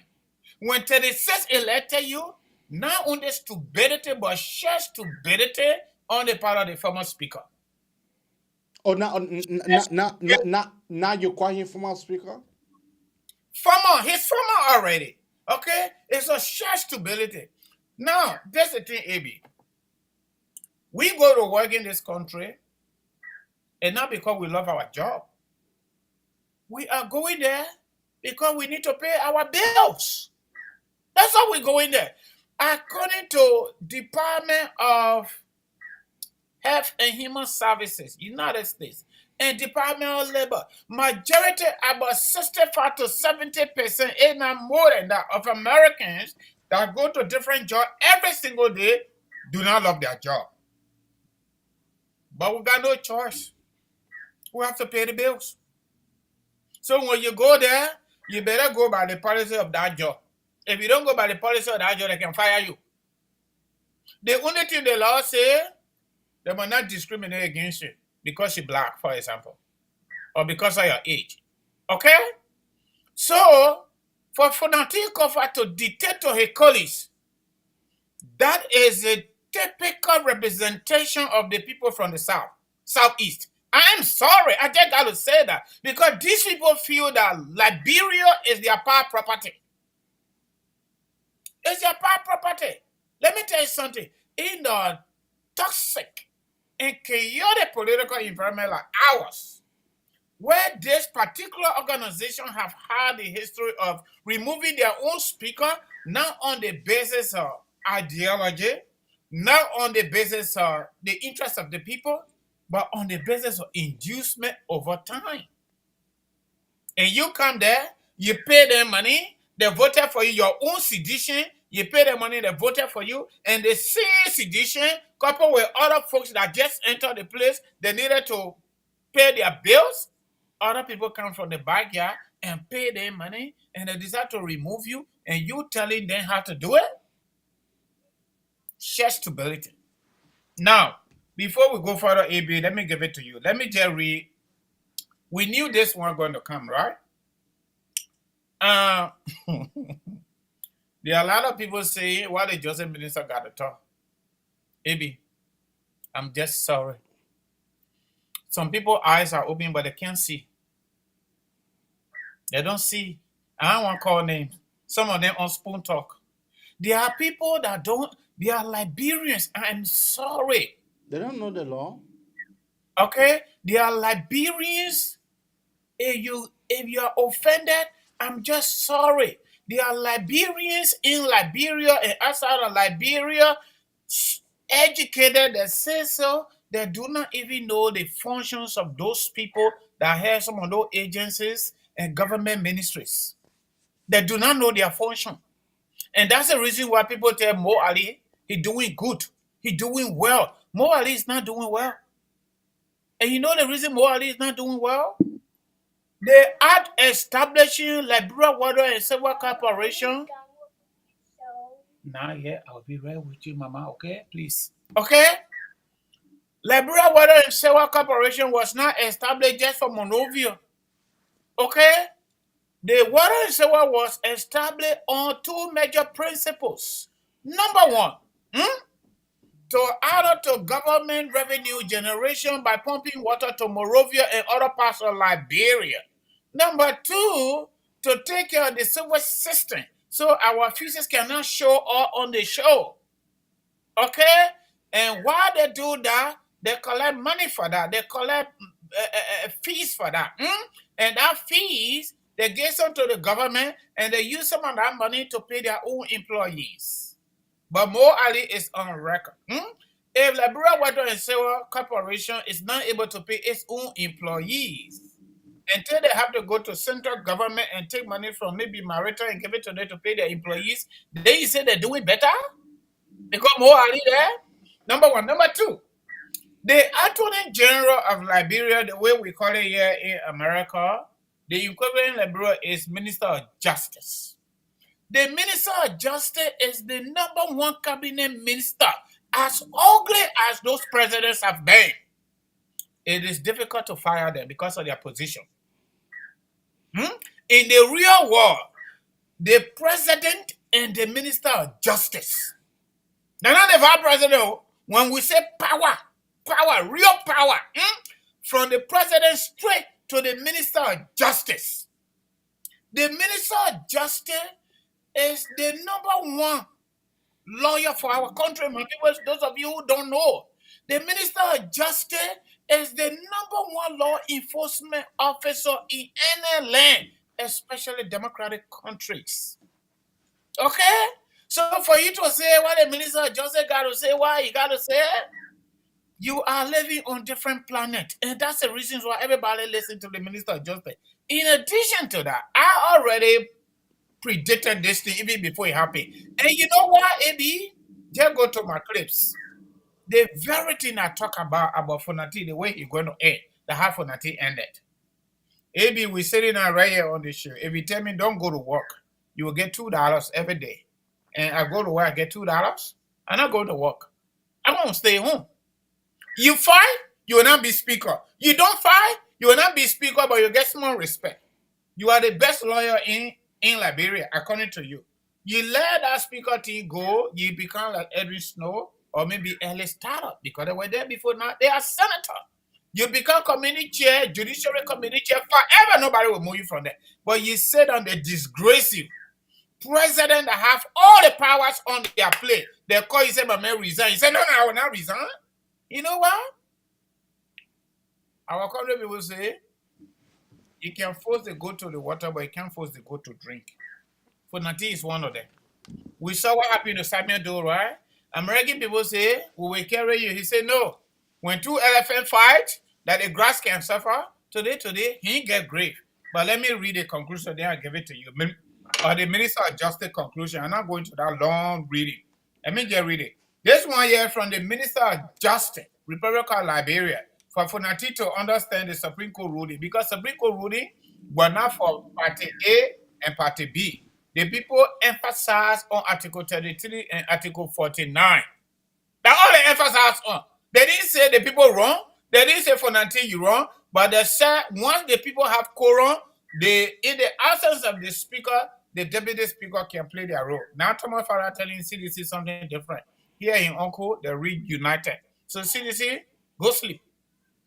when 36 elected you, not only stupidity but sheer stupidity on the part of the former speaker. Oh, now you call him former speaker? He's former already. Okay? It's a sheer stupidity. Now, that's the thing, AB. We go to work in this country, and not because we love our job. We are going there because we need to pay our bills. That's why we're going there. According to Department of Health and Human Services, United States, and Department of Labor, majority, about 65 to 70%, if not more than that, of Americans that go to different jobs every single day do not love their job. But we got no choice. We have to pay the bills. So when you go there, you better go by the policy of that job. If you don't go by the policy of that job, they can fire you. The only thing the law say, they will not discriminate against you because you're black, for example, or because of your age. Okay? So, for Fonati Kofa to dictate to his colleagues, that is a typical representation of the people from the South, Southeast. I'm sorry, I just got to say that because these people feel that Liberia is their power property. It's their power property. Let me tell you something. In the toxic and chaotic political environment like ours, where this particular organization have had the history of removing their own speaker, not on the basis of ideology, not on the basis of the interest of the people, but on the basis of inducement over time. And you come there, you pay them money, they voted for you, your own sedition, you pay them money, they voted for you, and the same sedition, coupled with other folks that just entered the place, they needed to pay their bills. Other people come from the backyard and pay their money, and they decide to remove you, and you telling them how to do it? Share stability. Now, before we go further, AB, let me give it to you. Let me just read. We knew this one going to come, right? There are a lot of people saying, why the Joseph minister got to talk? AB, I'm just sorry. Some people's eyes are open, but they can't see. They don't see. I don't want to call names. Some of them on spoon talk. There are people that don't, they are Liberians. I'm sorry. They don't know the law. Okay? They are Liberians. If you are offended, I'm just sorry. There are Liberians in Liberia and outside of Liberia, educated that say so, they do not even know the functions of those people that have some of those agencies and government ministries. They do not know their function. And that's the reason why people tell Mo Ali, he's doing good. He's doing well. Mo Ali is not doing well. And you know the reason Mo Ali is not doing well? They are establishing Liberia Water and Sewer Corporation. Now, yeah, I'll be right with you, Mama, okay? Please. Okay? Liberia Water and Sewer Corporation was not established just for Monrovia. Okay? The water and sewer was established on two major principles. Number one, to add to government revenue generation by pumping water to Monrovia and other parts of Liberia. Number two, to take care of the sewer system so our fishes cannot show up on the show. Okay? And while they do that, they collect money for that. They collect fees for that. And that fees, they give some to the government and they use some of that money to pay their own employees. But Mo Ali is on record. If Liberia Water and Sewer Corporation is not able to pay its own employees, until they have to go to central government and take money from maybe Marita and give it to them to pay their employees, they say they're doing better? Because Mo Ali there? Number one. Number two, the Attorney General of Liberia, the way we call it here in America, the equivalent in Liberia is Minister of Justice. The Minister of Justice is the number one cabinet minister. As ugly as those presidents have been, it is difficult to fire them because of their position. In the real world, the president and the Minister of Justice, they're not the vice president. When we say power, real power, from the president straight to the Minister of Justice. The Minister of Justice is the number one lawyer for our country, my people, those of you who don't know. The Minister of Justice is the number one law enforcement officer in any land, especially democratic countries. Okay? So for you to say what the Minister of Justice got to say, why you got to say it, you are living on different planet. And that's the reason why everybody listens to the Minister of Justice. In addition to that, I already predicted this thing even before it happened. And you know what, AB? Just go to my clips. The very thing I talk about Fonati, the way he's going to end, the half Fonati ended. Maybe we're sitting right here on the show. If you tell me don't go to work, you will get $2 every day. And I go to work, I get $2. I'm not going to work. I won't stay home. You fight, you will not be speaker. You don't fight, you will not be speaker, but you get small respect. You are the best lawyer in Liberia, according to you. You let that speaker team go, you become like Edwin Snow or maybe Ellis Startup because they were there before now. They are senator. You become committee chair, judiciary committee chair, forever nobody will move you from there. But you sit on the disgrace you. President that have all the powers on their plate. They call you, say, Mama, resign. You say, no, I will not resign. You know what? Our country people say, you can force the goat to the water, but you can't force the goat to drink. Fonati is one of them. We saw what happened to Samuel Doe, right? American people say, we will carry you. He said, no. When two elephants fight, that the grass can suffer, today, he get grave. But let me read the conclusion, then I'll give it to you. Or the minister adjusted conclusion. I'm not going to that long reading. Let me just read it. This one here from the minister of justice, Republic of Liberia, for Fonati to understand the Supreme Court ruling. Because Supreme Court ruling were not for Party A and Party B. The people emphasize on Article 33 and Article 49. That's all they emphasize on. They didn't say the people wrong. They didn't say Fonati you wrong. But they said once the people have quorum, in the absence of the speaker, the deputy speaker can play their role. Now Thomas Farah telling CDC something different. Here in Uncle, they reunited. So CDC, go sleep.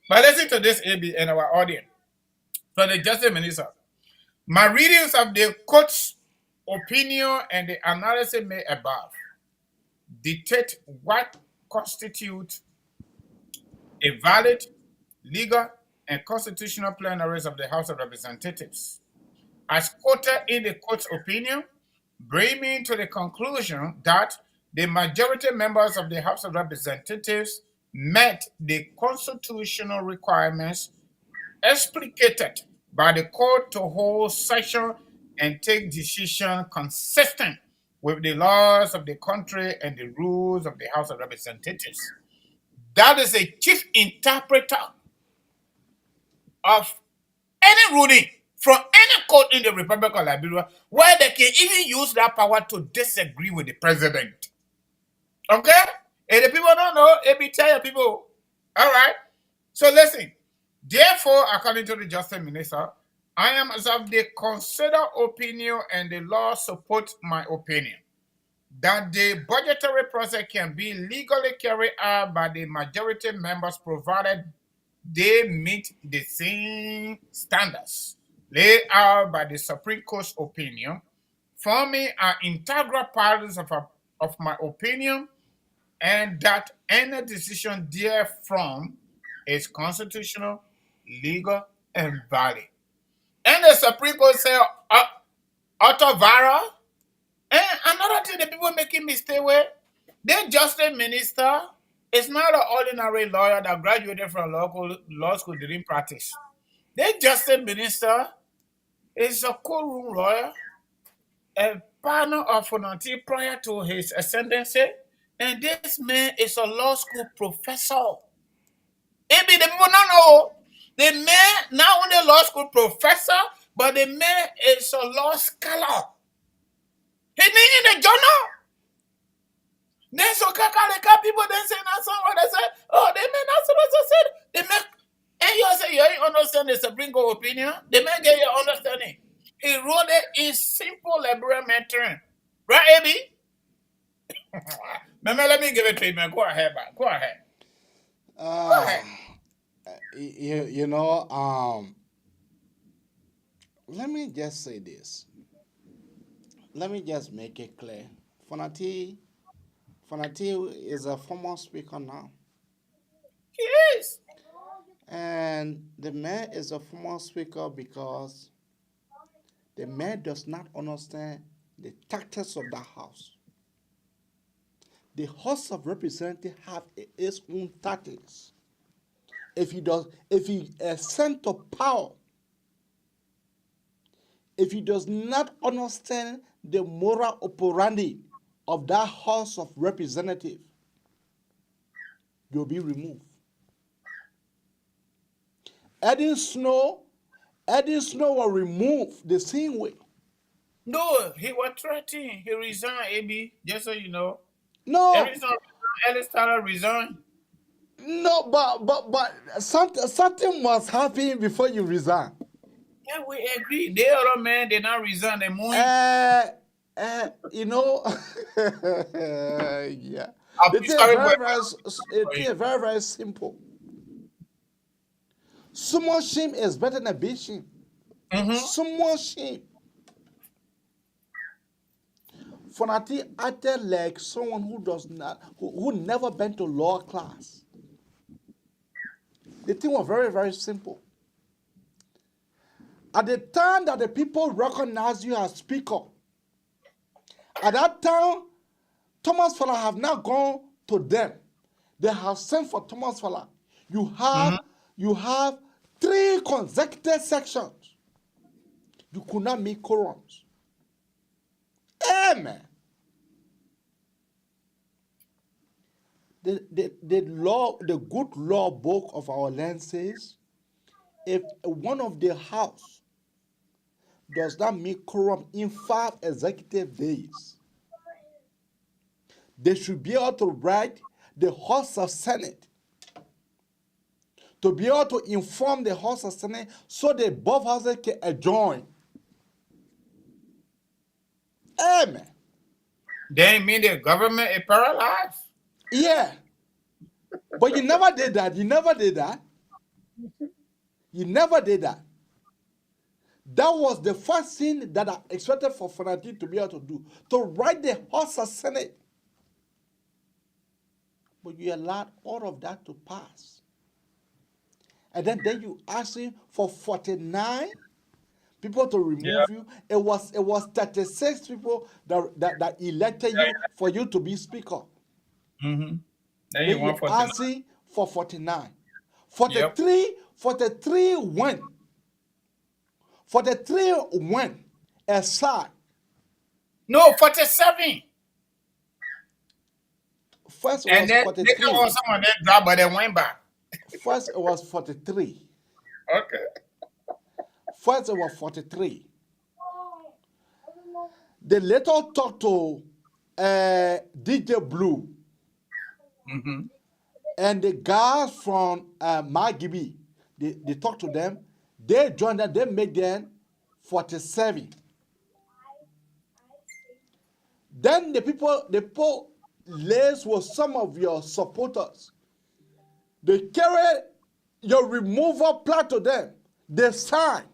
But listen to this, AB, and our audience. For the Justice Minister. My readings of the court's opinion and the analysis made above dictate what constitutes a valid, legal, and constitutional plenaries of the House of Representatives. As quoted in the court's opinion, bring me to the conclusion that the majority members of the House of Representatives met the constitutional requirements explicated by the court to hold session and take decision consistent with the laws of the country and the rules of the House of Representatives. That is a chief interpreter of any ruling from any court in the Republic of Liberia where they can even use that power to disagree with the president. Okay? And the people don't know, it be tell people. All right? So listen. Therefore, according to the Justice Minister, I am as of the considered opinion and the law supports my opinion that the budgetary process can be legally carried out by the majority members provided they meet the same standards laid out by the Supreme Court's opinion, forming an integral part of my opinion, and that any decision therefrom is constitutional, legal, and valid. And the Supreme Court said, Otavara. And another thing the people making mistake with, the Justice Minister is not an ordinary lawyer that graduated from law school, didn't practice. The Justice Minister is a courtroom lawyer, a partner of Fonati prior to his ascendancy, and this man is a law school professor. Maybe the people don't know. The man, not only a law school professor, but the man is a law scholar. He name in the journal. Then so Kakaleka people then say that somewhere they say, oh, they may not supposed to say they make and you say you ain't understand the Supreme Court opinion. They may get your understanding. He wrote it in simple Liberian terms. Right, Abby? Let me give it to you, man. Go ahead, man. Go ahead. Go ahead. You know, let me just say this. Let me just make it clear. Fonati is a former speaker now. He is. And the mayor is a former speaker because the mayor does not understand the tactics of the house. The House of Representatives have its own tactics. If he ascends to power, if he does not understand the moral operandi of that House of Representatives, you'll be removed. Eddie Snow was removed the same way. No, he was threatening. He resigned, AB, just so you know. No. Every time Ellis Tyler resigned. No, but something must happen before you resign. Yeah, we agree. The other man did not resign. The morning. You know, yeah. It's very, very simple. Small shame is better than a big shame. Small shame. Fonati acted like someone who never been to law class. The thing was very, very simple. At the time that the people recognize you as speaker, at that time, Thomas Fella have not gone to them. They have sent for Thomas Fella. You have 3 consecutive sections. You could not make quorums. Amen. The good law book of our land says, if one of the house does not make quorum in 5 executive days, they should be able to write the House of Senate to be able to inform the House of Senate so the both houses can adjourn. Amen. Then it mean the government is paralyzed? Yeah. But you never did that. You never did that. You never did that. That was the first thing that I expected for Fonati to be able to do, to write the House of Senate. But you allowed all of that to pass. And then you asked him for 49 people to remove you. It was 36 people that elected you for you to be speaker. Then you asked him for 49. 43 went. 43 went aside. No, 47. First and was then 43. They got some of them dropped, but they went back. First it was 43. Okay. First it was 43. They later talked to DJ Blue. And the guys from Magibi, they talked to them. They joined them. They made them 47. Then the people liaised with some of your supporters. They carried your removal plan to them. They signed.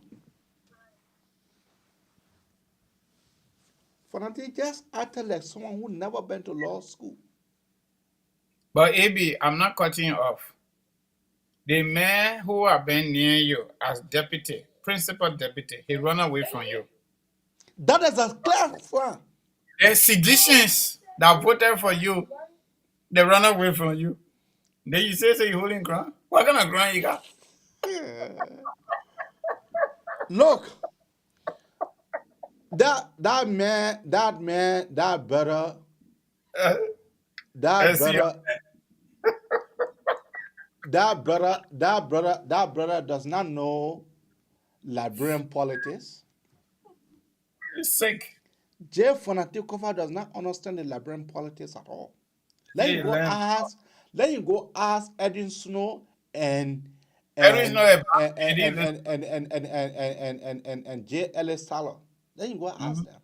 Fonati just acted like someone who never been to law school. But AB, I'm not cutting you off. The man who have been near you as deputy, principal deputy, he run away from you. That is a clear sign. The seditions that voted for you, they run away from you. Then you say you're holding ground? What kind of ground you got? Look, that brother does not know Liberian politics. He's sick. J. Fonati Kofa does not understand the Liberian politics at all. Let you go ask Edwin Snow and J. Ellis Tyler. Then you go ask them.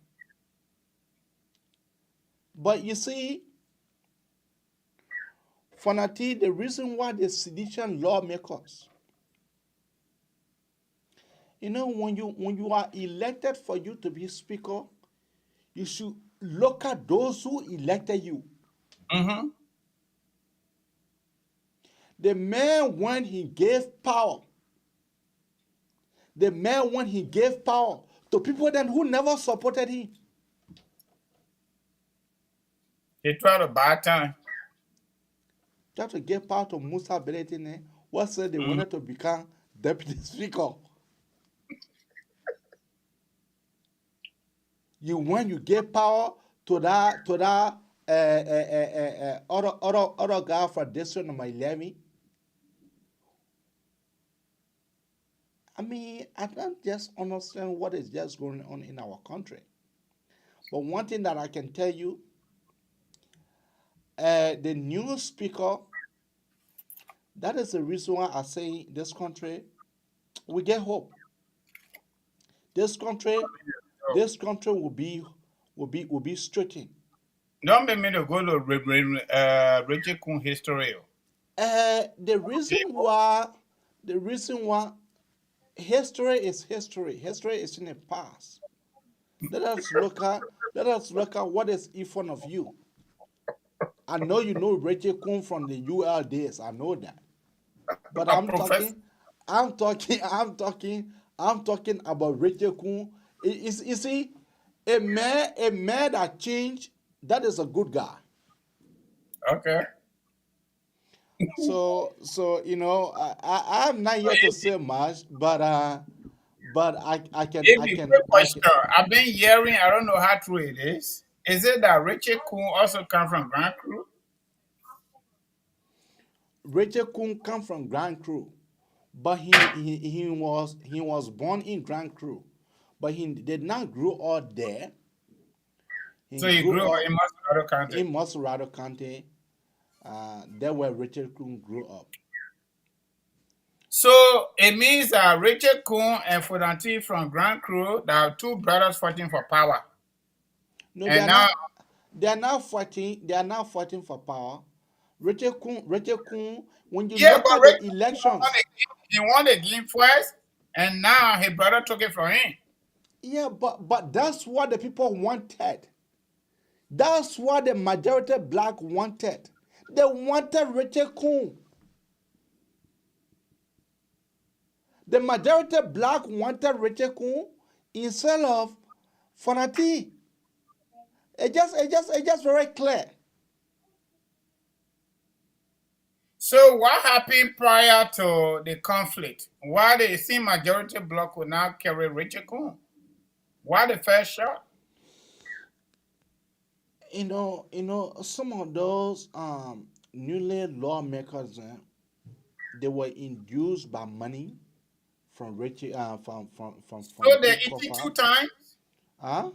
But you see, Fonati, the reason why the sedition lawmakers, you know, when you are elected for you to be speaker, you should look at those who elected you. The man, when he gave power to people then who never supported him. He tried to buy time. Tried to give power to Musa Beletine, what said they wanted to become deputy speaker. When you gave power to that other guy from district number 11, I mean, I don't just understand what is just going on in our country. But one thing that I can tell you, the new speaker, that is the reason why I say this country, we get hope. This country, will be straightened. Don't make me to go to Richie Kun history. The reason why history is history. History is in the past. Let us look at what is in front of you. I know you know Richie Kun from the UL days. I know that. But I'm talking about Richie Kun. You see, a man that changed, that is a good guy. Okay. So I'm not here to say much, but I can. Quick question. I've been hearing, I don't know how true it is. Is it that Richard Kun also come from Grand Crew? Richard Kun come from Grand Crew, but he was born in Grand Crew, but he did not grow up there. He grew up in Maserado County. In Maserado County, there where Richard Kun grew up. So it means that Richard Kun and Fonati from Grand Crew, there are two brothers fighting for power. No, they are not fighting. They are not fighting for power. Richard Kun, when you look at the elections, he won the game first, and now his brother took it from him. Yeah, but that's what the people wanted. That's what the majority black wanted. They wanted Richard Kun. The majority black wanted Richard Kun instead of Fonati. It's just very clear. So what happened prior to the conflict? Why the same majority bloc would not carry Richard Kun? Why the first shot? You know, some of those newly lawmakers, they were induced by money from Richard from. So they eat it 2 times. Huh?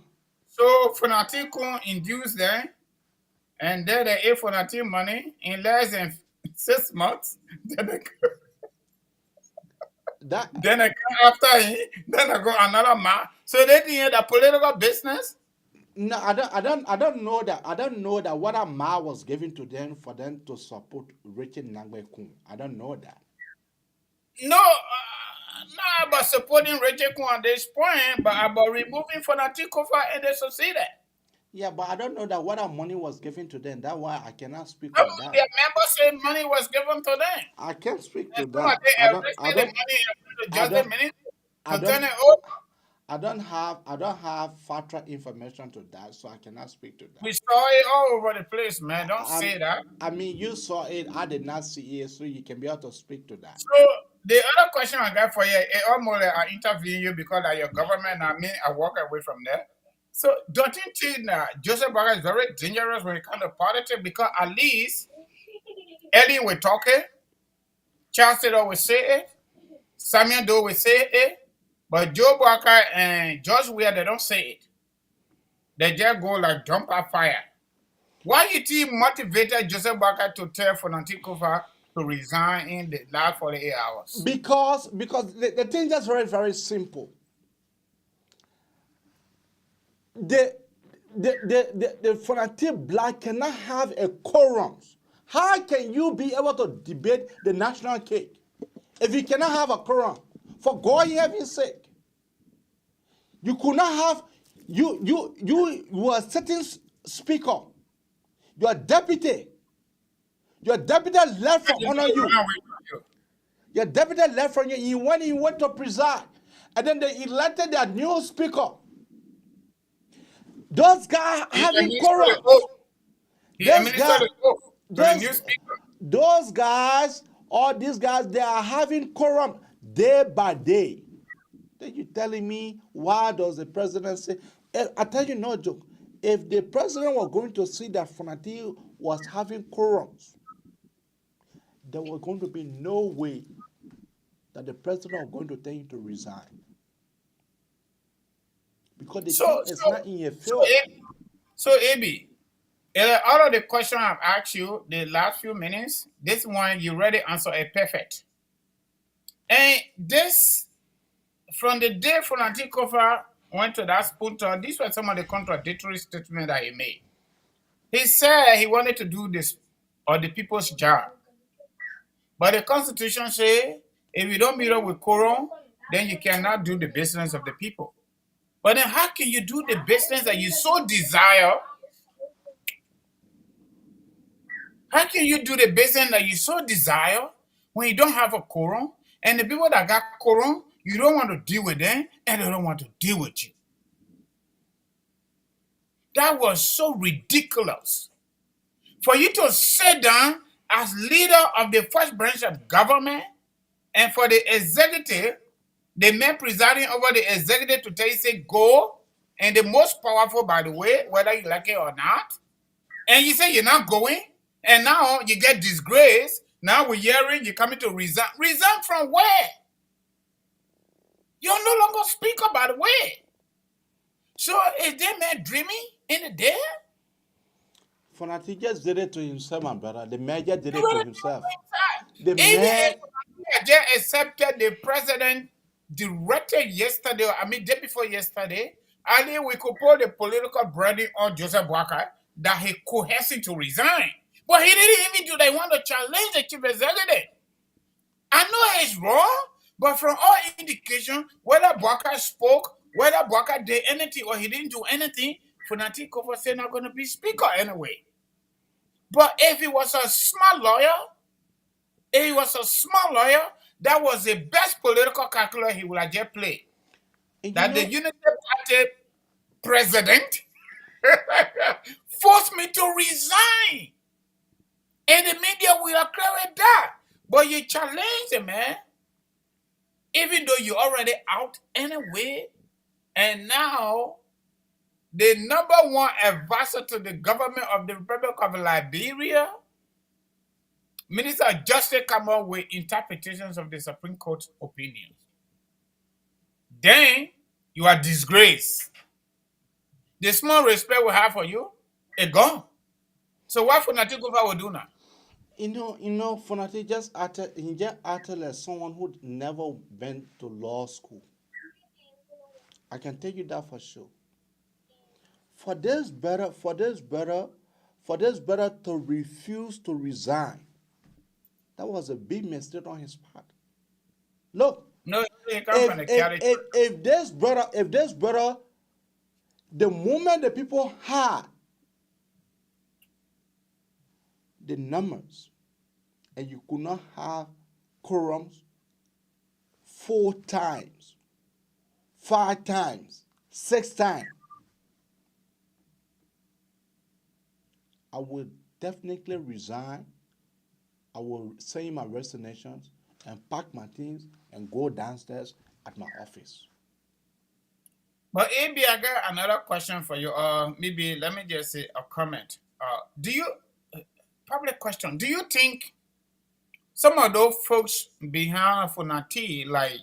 So Fonati Kun induced them, and then they ate Fonati money in less than 6 months. Then they come after him. Then they go another man. So they didn't the political business. No, I don't know that. I don't know that what a ma was given to them for them to support Richard Nangbe Kun. I don't know that. No, not about supporting Richard Kun at this point, but about removing Fonati Kofa, and they succeeded. Yeah, but I don't know that what our money was given to them. That's why I cannot speak on that. Their members said money was given to them. I can't speak to and that. I don't have factual information to that, so I cannot speak to that. We saw it all over the place, man. Don't say that. I mean, you saw it. I did not see it, so you can be able to speak to that. So the other question I got for you, almost I interview you because of your government. I walk away from there. So don't you think that Joseph Baga is very dangerous when it comes to politics? Because at least Eddie will talk it, Charles Taylor will say it, Samuel Doe will say it, but Joe Barker and George Weah, they don't say it. They just go like dump a fire. Why you think motivated Joseph Barker to tell Fonati Kofa to resign in the last 48 hours? Because the thing is very, very simple. The Fonati black cannot have a quorum. How can you be able to debate the national cake if you cannot have a quorum? For God heaven's sake, you could not have you are sitting speaker, your deputy left from honor you. Your deputy left from you. He went to preside, and then they elected their new speaker. Those guys having quorum. Those guys, all these guys, they are having quorum day by day. Then you telling me why does the president say? I tell you no joke. If the president were going to see that Fonati was having quorums, there was going to be no way that the president is going to tell him to resign. Because the So, thing is not in your field. So, AB, all of the questions I've asked you the last few minutes, this one you already answered it perfect. And this, from the day Fonati Kofa went to that spooter, these were some of the contradictory statements that he made. He said he wanted to do this or the people's job. But the Constitution says if you don't meet up with quorum, then you cannot do the business of the people. But then how can you do the business that you so desire? How can you do the business that you so desire when you don't have a quorum? And the people that got quorum, you don't want to deal with them, and they don't want to deal with you. That was so ridiculous. For you to sit down as leader of the first branch of government, and for the executive, the man presiding over the executive to tell you, say, go, and the most powerful, by the way, whether you like it or not, and you say you're not going, and now you get disgraced. Now we're hearing you're coming to resign. Resign from where? You're no longer speaker, by the way. So is that man dreaming in the day? Fonati just did it to himself, my brother. The mayor just did it to himself. The Even mayor if just accepted the president directed yesterday, day before yesterday, Ali, we could put the political branding on Joseph Boakai that he coerced him to resign. But he didn't even do that. He wanted to challenge the chief executive. I know it's wrong, but from all indication, whether Boakai spoke, whether Boakai did anything or he didn't do anything, Fonati Kofa said not going to be speaker anyway. But if he was a smart lawyer, that was the best political calculator he would have just played. That the Unity Party president forced me to resign. And the media will have cleared that. But you challenge the man, even though you're already out anyway, and now the number one advisor to the government of the Republic of Liberia, Minister of Justice, come up with interpretations of the Supreme Court's opinions. Then you are disgraced. The small respect we have for you is gone. So what Fonati Kofa will do now? You know, Fonati just acted as someone who never went to law school. I can tell you that for sure. For this better to refuse to resign. That was a big mistake on his part. Look, no, if this brother, the moment the people had the numbers and you could not have quorums 4 times, 5 times, 6 times, I would definitely resign. I will send my resignations and pack my things and go downstairs at my office. But AB, I got another question for you. Maybe let me just say a comment. Public question. Do you think some of those folks behind Fonati, like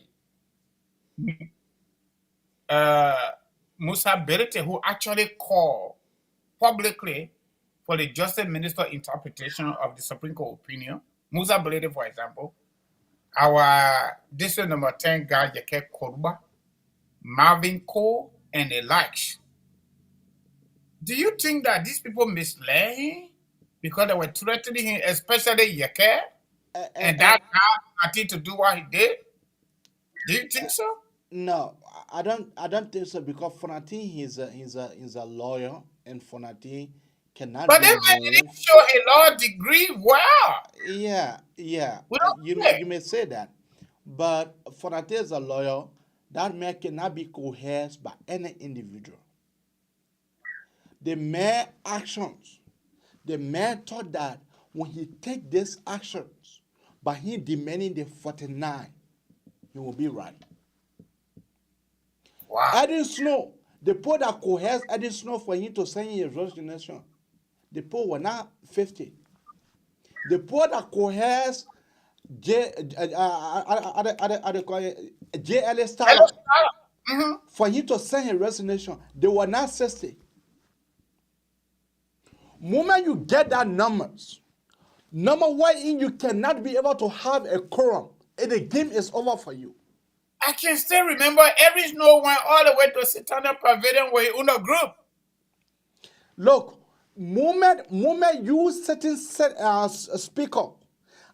Musa Berete, who actually called publicly for the Justice Minister interpretation of the Supreme Court opinion, Musa Berete, for example, our district number 10 guy, Yeke Koruba, Marvin Cole, and the likes. Do you think that these people misled him because they were threatening him, especially Yeke, and that allowed him to do what he did? Do you think so? No, I don't think so, because Fonati he's a lawyer, and Fonati cannot. But they didn't show a law degree. Wow. Yeah. You may say that, but Fonati is a lawyer. That man cannot be coerced by any individual. The man actions, the man thought that when he take these actions, by him demanding the 49, he will be right. Wow. Eddie Snow, the poor that coerced Eddie Snow for him to send his resignation, the poor were not 50. The poor that coerced JLS Tower for him to send his resignation. They were not 60. Moment you get that numbers, number one, you cannot be able to have a quorum, and the game is over for you. I can still remember every snow went all the way to Satana Pavilion with Uno group. Look, moment you setting speaker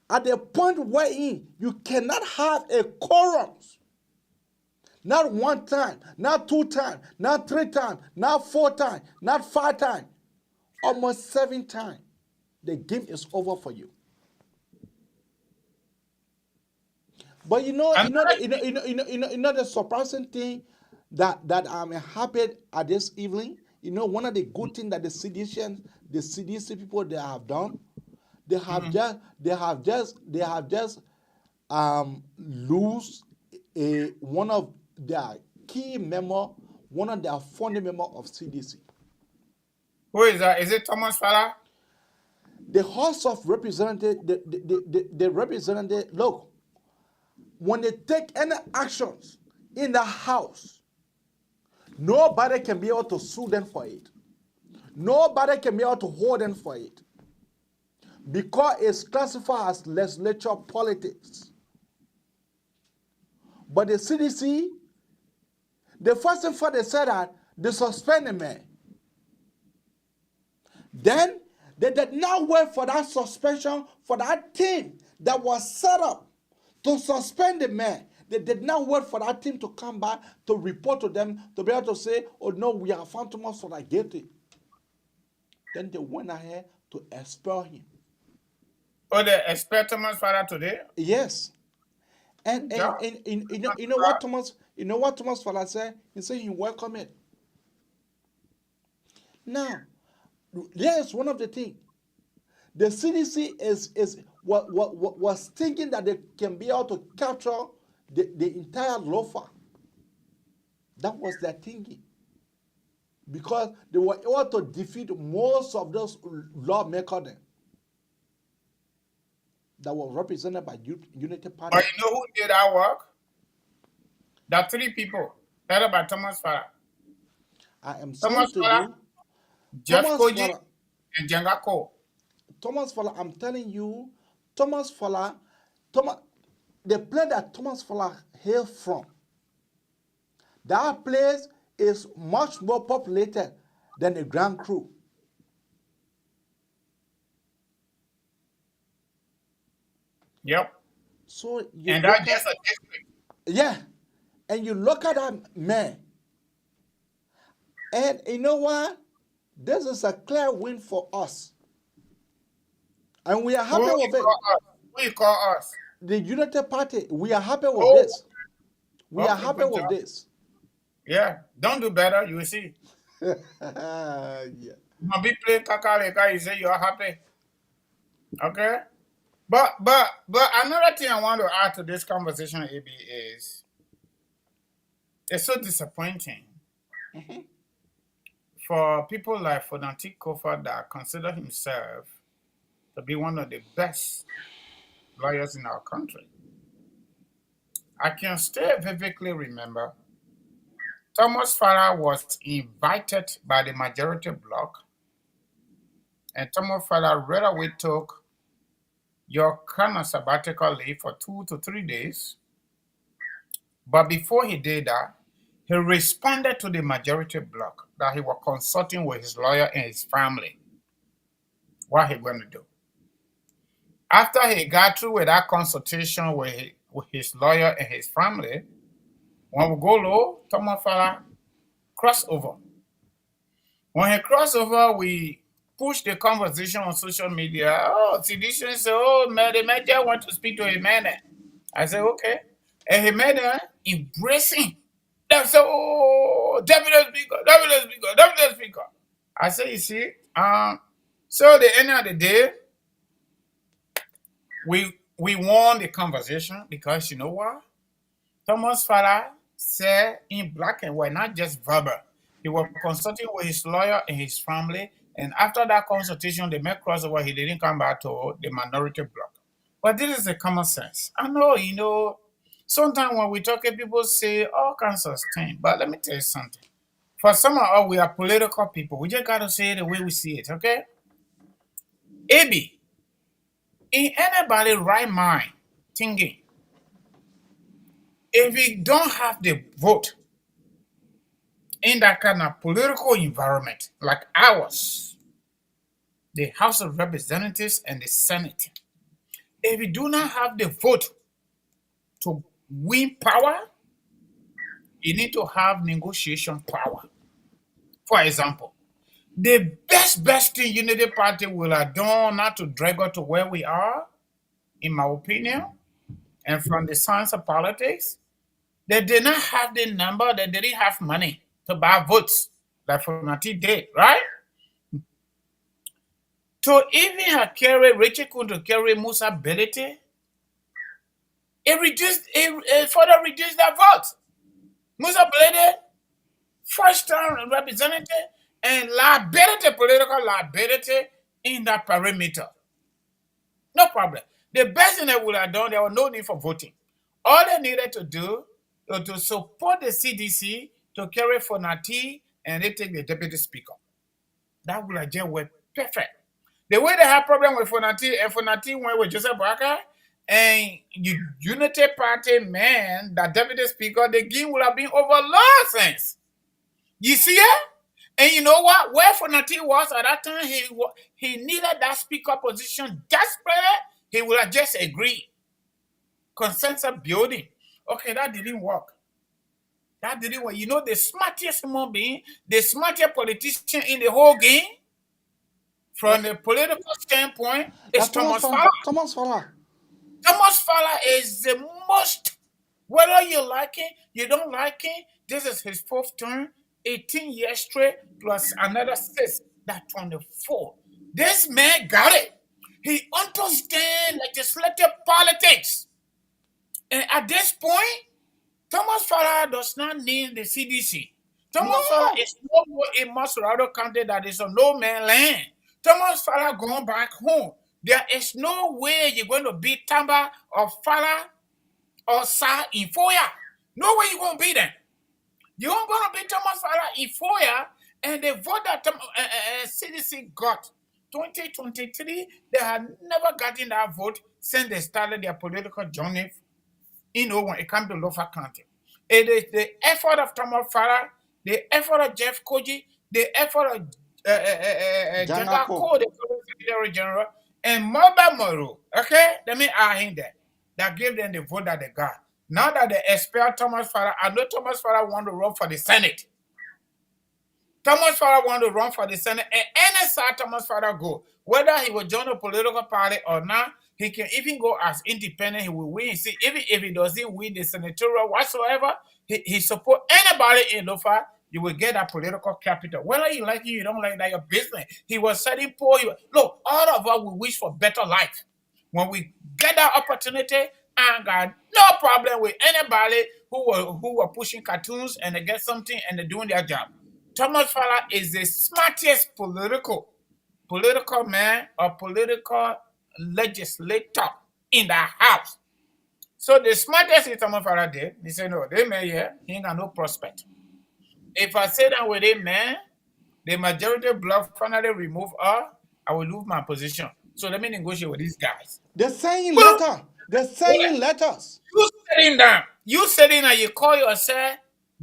at the point where you cannot have a quorum. Not one time, not two times, not three times, not four times, not five times, almost 7 times. The game is over for you. But the surprising thing that I'm happy at this evening. One of the good things that the CDC people they have done, they have just lose one of their key member, one of their founding member of CDC. Who is that? Is it Thomas Fala? The House of Representatives, the representative, look, when they take any actions in the House, nobody can be able to sue them for it. Nobody can be able to hold them for it. Because it's classified as legislature politics. But the CDC, the first thing for they said that they suspend the man. Then they did not wait for that suspension for that team that was set up to suspend the man. They did not wait for that team to come back to report to them to be able to say, oh no, we have found Thomas Fala guilty. Then they went ahead to expel him. Oh, they expel Thomas Fala today? Yes. And you know what Thomas Fala said? He said he welcomed it. Now, here's one of the things. The CDC was thinking that they can be able to capture the entire loafer. That was their thinking. Because they were able to defeat most of those lawmakers that were represented by Unity Party. But you know who did that work? The 3 people headed by Thomas Fala. I am Thomas Fala, Jeff Koji, and Jangako. Thomas Fala, I'm telling you, Thomas Fala, the place that Thomas Fala hailed from, that place is much more populated than the Grand Crew. Yep. So and that's just a district. Yeah. And you look at that man. And you know what? This is a clear win for us. And we are happy with it. Who you call us? The Unity Party. We are happy with this. We are happy with this. Yeah. Don't do better, you will see. Yeah. You'll be playing kakaleka, you say you're happy. Okay? But another thing I want to add to this conversation, AB, is it's so disappointing for people like Fonati Kofa that consider himself to be one of the best lawyers in our country. I can still vividly remember Thomas Fala was invited by the majority bloc, and Thomas Fala right away took your kind of sabbatical leave for 2 to 3 days. But before he did that, he responded to the majority bloc that he was consulting with his lawyer and his family. What he going to do? After he got through with that consultation with his lawyer and his family, when we go low, Thomas Fala crossed over. When he crossed over, we push the conversation on social media. Oh, Sedition said, oh, man, the manager want to speak to Jimenez. I said, okay. And Jimenez embracing. They said, oh, Deputy Speaker. I said, you see, so at the end of the day, we won the conversation because you know what? Thomas Fala said in black and white, not just verbal. He was consulting with his lawyer and his family. And after that consultation, they made crossover. He didn't come back to the minority bloc. But this is a common sense. I know, sometimes when we talk, people say all kinds of things. But let me tell you something. For some of us, we are political people. We just got to say it the way we see it, okay? AB, in anybody right mind thinking, if we don't have the vote in that kind of political environment like ours, the House of Representatives and the Senate, if we do not have the vote to win power, you need to have negotiation power. For example, the best thing Unity Party will have done not to drag us to where we are, in my opinion, and from the science of politics, they did not have the number, they didn't have money to buy votes like Fonati did, right? To even have carried Richard Kun to carry Musa Belete, it further reduced their votes. Musa Belete, first time representative, and political liability in that perimeter. No problem. The best thing they would have done, there was no need for voting. All they needed to do was to support the CDC to carry Fonati and they take the deputy speaker. That would have just worked perfect. The way they had problem with Fonati, and Fonati went with Joseph Barker, and Unity Party man, that deputy speaker, the game would have been over long since. You see it? And you know what? Where Fonati was at that time, he needed that speaker position desperately. He would have just agreed. Consensus building. Okay, that didn't work. That didn't work. You know the smartest human being, the smartest politician in the whole game, from the political standpoint, is Thomas Fowler. Thomas Fowler. Thomas Fowler is the most, whether you like it, you don't like it, this is his fourth term, 18 years straight, plus another 6, that's 24. This man got it. He understands legislative politics. And at this point, Thomas Fowler does not need the CDC. Thomas Fowler is no more in Masurado County that is a no man land. Thomas Fowler going back home. There is no way you're going to beat Tamba or Fowler or Sa in Foya. No way you're going to beat them. You're going to beat Thomas Fowler in Foya, and the vote that CDC got 2023, they have never gotten that vote since they started their political journey. When it comes to Lofa County, it is the effort of Thomas Fowler, the effort of Jeff Koji, the effort of General Cole, the Secretary General, and Mobile Moro. Okay, let me add in there. That gave them the vote that they got. Now that they expel Thomas Fowler, I know Thomas Fowler want to run for the Senate. Thomas Fowler want to run for the Senate, and any side Thomas Fowler go, whether he will join a political party or not, he can even go as independent. He will win. See, even if he doesn't win the senatorial whatsoever, he support anybody in Lofa, you will get that political capital. Whether you like it, you don't like that, your business. He was setting poor. Look, all of us will wish for better life. When we get that opportunity, I got no problem with anybody who were pushing cartoons and they get something and they're doing their job. Thomas Fowler is the smartest political man or political legislator in the house. So the smartest thing Thomas Fowler did, he said, no, they man here, he ain't got no prospect. If I say that with a man, the majority block finally remove her, I will lose my position. So let me negotiate with these guys. They're saying letter. They're saying letters. You sitting down, you call yourself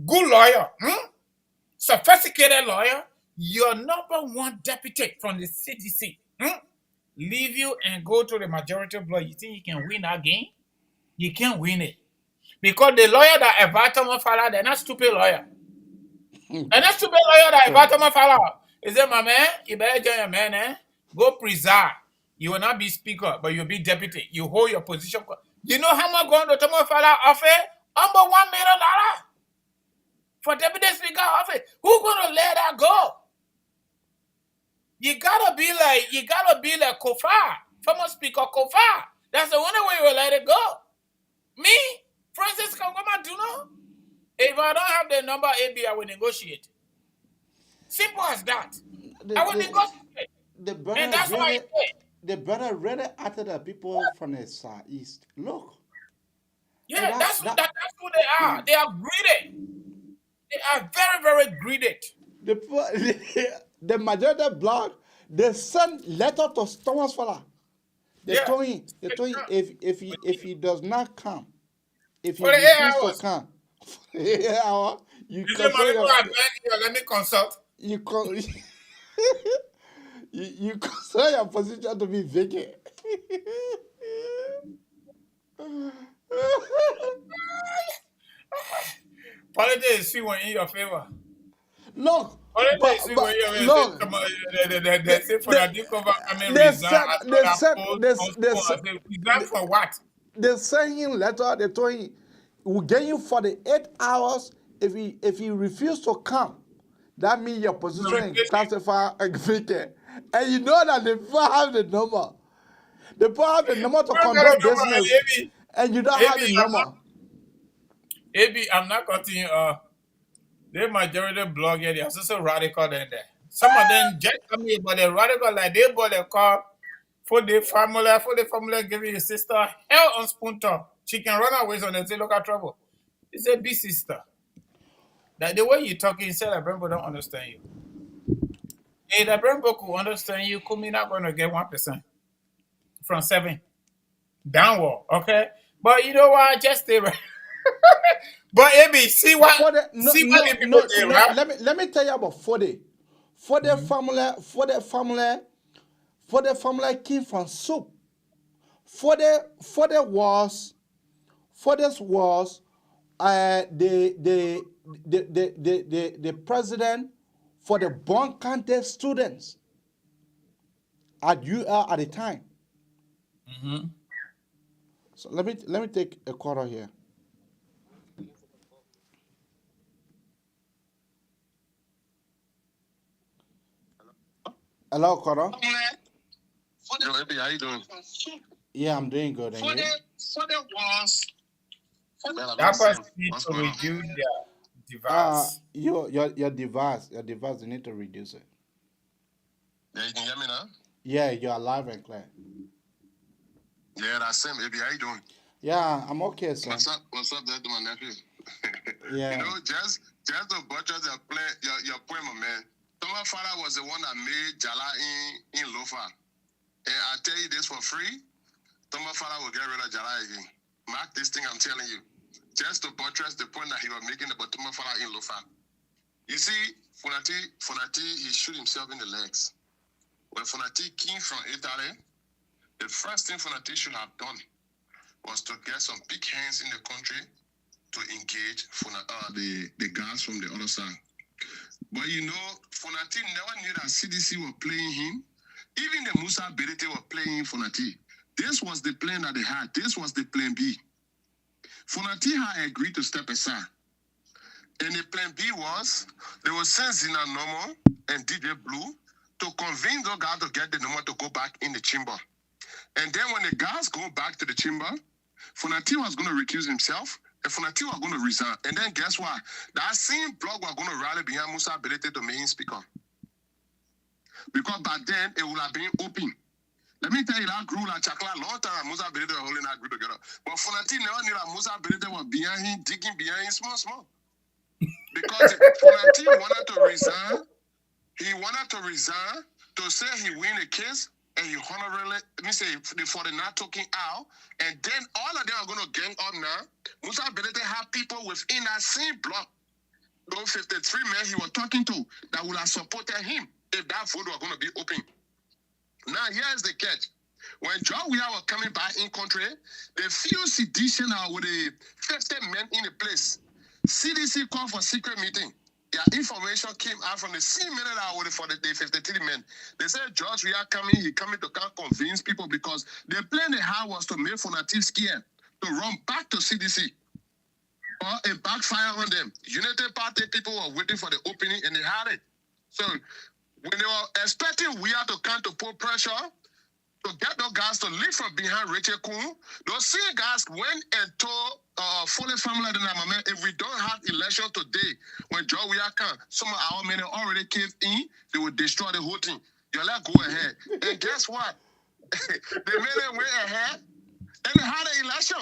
good lawyer, sophisticated lawyer, your number one deputy from the CDC, leave you and go to the majority block. You think you can win that game? You can't win it. Because the lawyer that advised Thomas Fowler, they're not stupid lawyer. They're not stupid lawyer that advised Thomas Fowler. He said, my man, you better join your man, Go preside. You will not be speaker, but you'll be deputy. You hold your position. You know how much going to Thomas Fowler offer? Under $1 million for deputy speaker office. Who's gonna let that go? You gotta be like Kofa, former speaker Kofa. That's the only way you will let it go. Me, Francis Kangoma Duno, if I don't have the number AB, I will negotiate. Simple as that. I will negotiate. And that's why I say, They better really after the people from the southeast. Look. Yeah, that's who they are. They are greedy. They are very, very greedy. The majority blood, they send letter to Thomas Fala. They told him if he does not come, if he For the 8 refuses to hours. come, for the 8 hours, you say, let me consult. You consider your position to be vacant. Politics is sweet when in your favor. Look, politics is when you look, they say for that Kofa coming resign. Resign for what? They sent him letter. They told him we'll get you for the 8 hours. If he refuse to come, that means your position is classified and vacant. And you know that they have the number. They have the number to conduct business, and you don't have the number. I'm not cutting. The majority blog here, they are so radical than that. Some of them just come here, but they're radical like they bought a car for the family giving your sister hell on spoon top. She can run away, so they say look at trouble. It's a big sister. That the way you talking, you say that Brembo don't understand you. Hey, that Brembo could understand you, could me not going to get 1% from 7 downward, okay? But you know what? Just stay right. But Amy, see what the people say, right? Let me tell you about Fode. Fode family came from soup. Fode was the president for the Bon County students at UL at the time. Mm-hmm. So let me take a quarter here. Hello, Cora. Yo, Epi, how you doing? Yeah, I'm doing good. And you? That person needs to reduce their device. Your device, you need to reduce it. Yeah, you can hear me now? Yeah, you're alive and clear. Yeah, that's Sam. Epi, how you doing? Yeah, I'm okay, sir. What's up there to my nephew? Yeah. You know, just to buttress your point, my man. My father was the one that made Jala in Lofa. And I tell you this for free, my father will get rid of Jala again. Mark this thing I'm telling you. Just to buttress the point that he was making about my father in Lofa. You see, Fonati, he shoot himself in the legs. When Fonati came from Italy, the first thing Fonati should have done was to get some big hands in the country to engage the guys from the other side. But you know, Fonati never knew that CDC were playing him. Even the Musa Berete were playing Fonati. This was the plan that they had. This was the plan B. Fonati had agreed to step aside. And the plan B was, they will send Zina Nomo and DJ Blue to convince those guys to get the number to go back in the chamber. And then when the guys go back to the chamber, Fonati was going to recuse himself. And Fonati was going to resign. And then guess what? That same bloc was going to rally behind Musa Berete to make him speaker. Because back then, it would have been open. Let me tell you, that grew like chocolate long time. Musa Berete was holding that group together. But Fonati never knew that Musa Berete was behind him, digging behind him small. Because Fonati wanted to resign. He wanted to resign to say he win the case. And he honorably, for the not talking out, and then all of them are going to gang up now. Musa Berete have people within that same block, those 53 men he was talking to, that would have supported him if that vote was going to be open. Now, here's the catch. When John Weah was coming back in country, the few sedition with the 50 men in the place, CDC called for secret meeting. Their information came out from the same minute for the 53 men. They said George Weah coming, he coming to come convince people because the plan they had was to make Fonati scared, to run back to CDC. But it backfired on them. United Party people were waiting for the opening and they had it. So when they were expecting Weah to come to put pressure, to get those guys to leave from behind Rachel Kuhn, those same guys went and told Foley family that if we don't have election today, when John Weah come, some of our men already caved in, they will destroy the whole thing. You let go ahead. And guess what? They made them way ahead, and they had an election.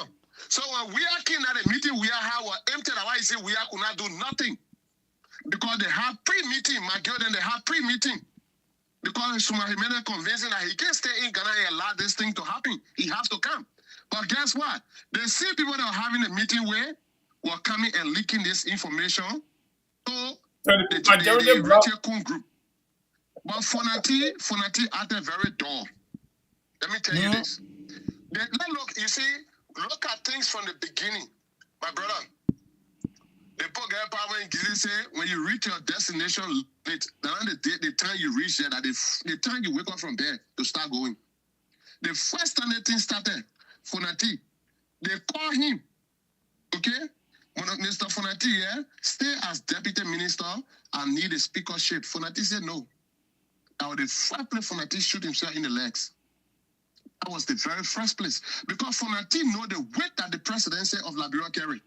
So when we are came at a meeting, we are how empty. Why you say we are could not do nothing because they have pre-meeting. My girl, then they have pre-meeting because he made a convincing that he can't stay in Ghana and allow this thing to happen. He has to come. But guess what? They see people that are having a meeting where were coming and leaking this information to the Rachel group. But Fonati acted very dull. Let me tell you this. Look, you see, look at things from the beginning. My brother, the poor guy power in Gilead say when you reach your destination, the time you reach there, that the time you wake up from there to start going. The first time the thing started, Fonati, they call him, okay? Mr. Fonati, yeah, stay as deputy minister and need a speakership. Fonati said no. Now the first place Fonati shoot himself in the legs. That was the very first place. Because Fonati know the weight that the presidency of Liberia carry.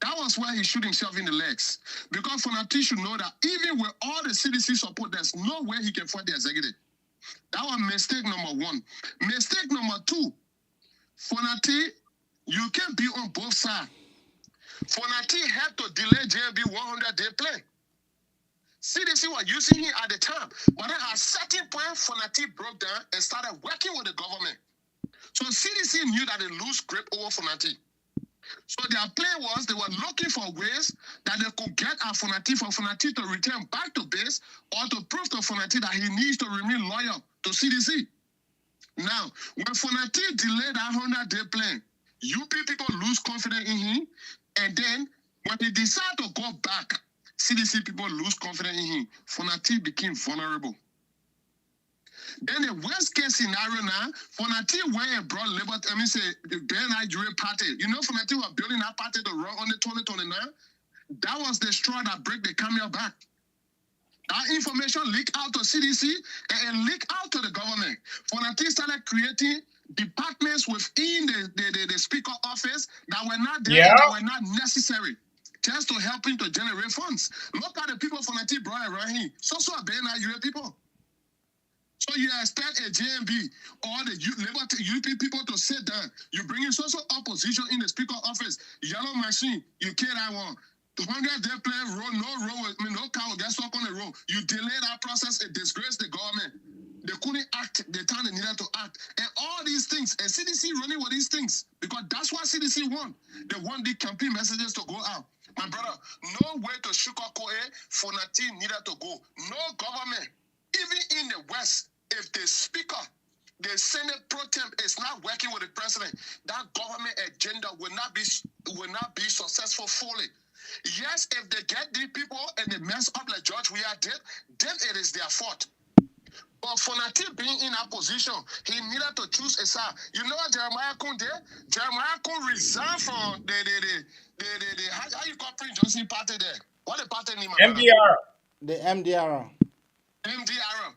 That was why he shoot himself in the legs. Because Fonati should know that even with all the CDC support, there's no way he can fight the executive. That was mistake number one. Mistake number two, Fonati, you can be on both sides. Fonati had to delay JB 100-day plan. CDC was using him at the time, but at a certain point, Fonati broke down and started working with the government. So CDC knew that they lose grip over Fonati. So their plan was they were looking for ways that they could get at Fonati for Fonati to return back to base or to prove to Fonati that he needs to remain loyal to CDC. Now, when Fonati delayed that 100-day plan, UP people lose confidence in him, and then when he decided to go back, CDC people lose confidence in him. Fonati became vulnerable. Then the worst case scenario now, Fonati went and brought the Ben Nigeria party. You know, Fonati was building that party to run on the 2029. That was the straw that break the camel back. That information leaked out to CDC and leaked out to the government. Fonati started creating departments within the speaker office that were not there, that were not necessary, just to help him to generate funds. Look at the people Fonati brought around him. So are Ben Nigeria people. So you expect a JMB or the UP people to sit down. You bring in social opposition in the speaker office. Yellow machine, you kill that one. 100-day plan, no car will get stuck on the road. You delay that process, it disgrace the government. They couldn't act the time they needed to act. And all these things, and CDC running with these things, because that's what CDC want. They want the campaign messages to go out. My brother, no way to sugarcoat it. Fonati needed to go. No government, even in the West, if the speaker, the Senate pro temp is not working with the president, that government agenda will not be successful fully. Yes, if they get these people and they mess up like George Weah did, then it is their fault. But Fonati being in that position, he needed to choose a side. You know what Jeremiah Kun did? Jeremiah Kun resigned from the how you call Prince Johnson party there? What the party name? MDR. The MDR. MDR.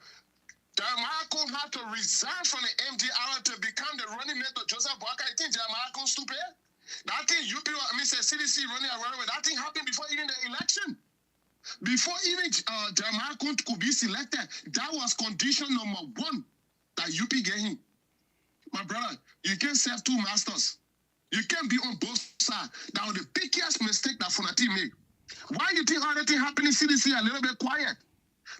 Jeremiah Kun had to resign from the MDR to become the running mate of Joseph Boakai. You think Jeremiah Kun stupid? That thing CDC running around with, that thing happened before even the election. Before even Jeremiah Kun could be selected, that was condition number one that UP gave him. My brother, you can't serve two masters. You can't be on both sides. That was the biggest mistake that Fonati made. Why do you think all that thing happened in CDC a little bit quiet?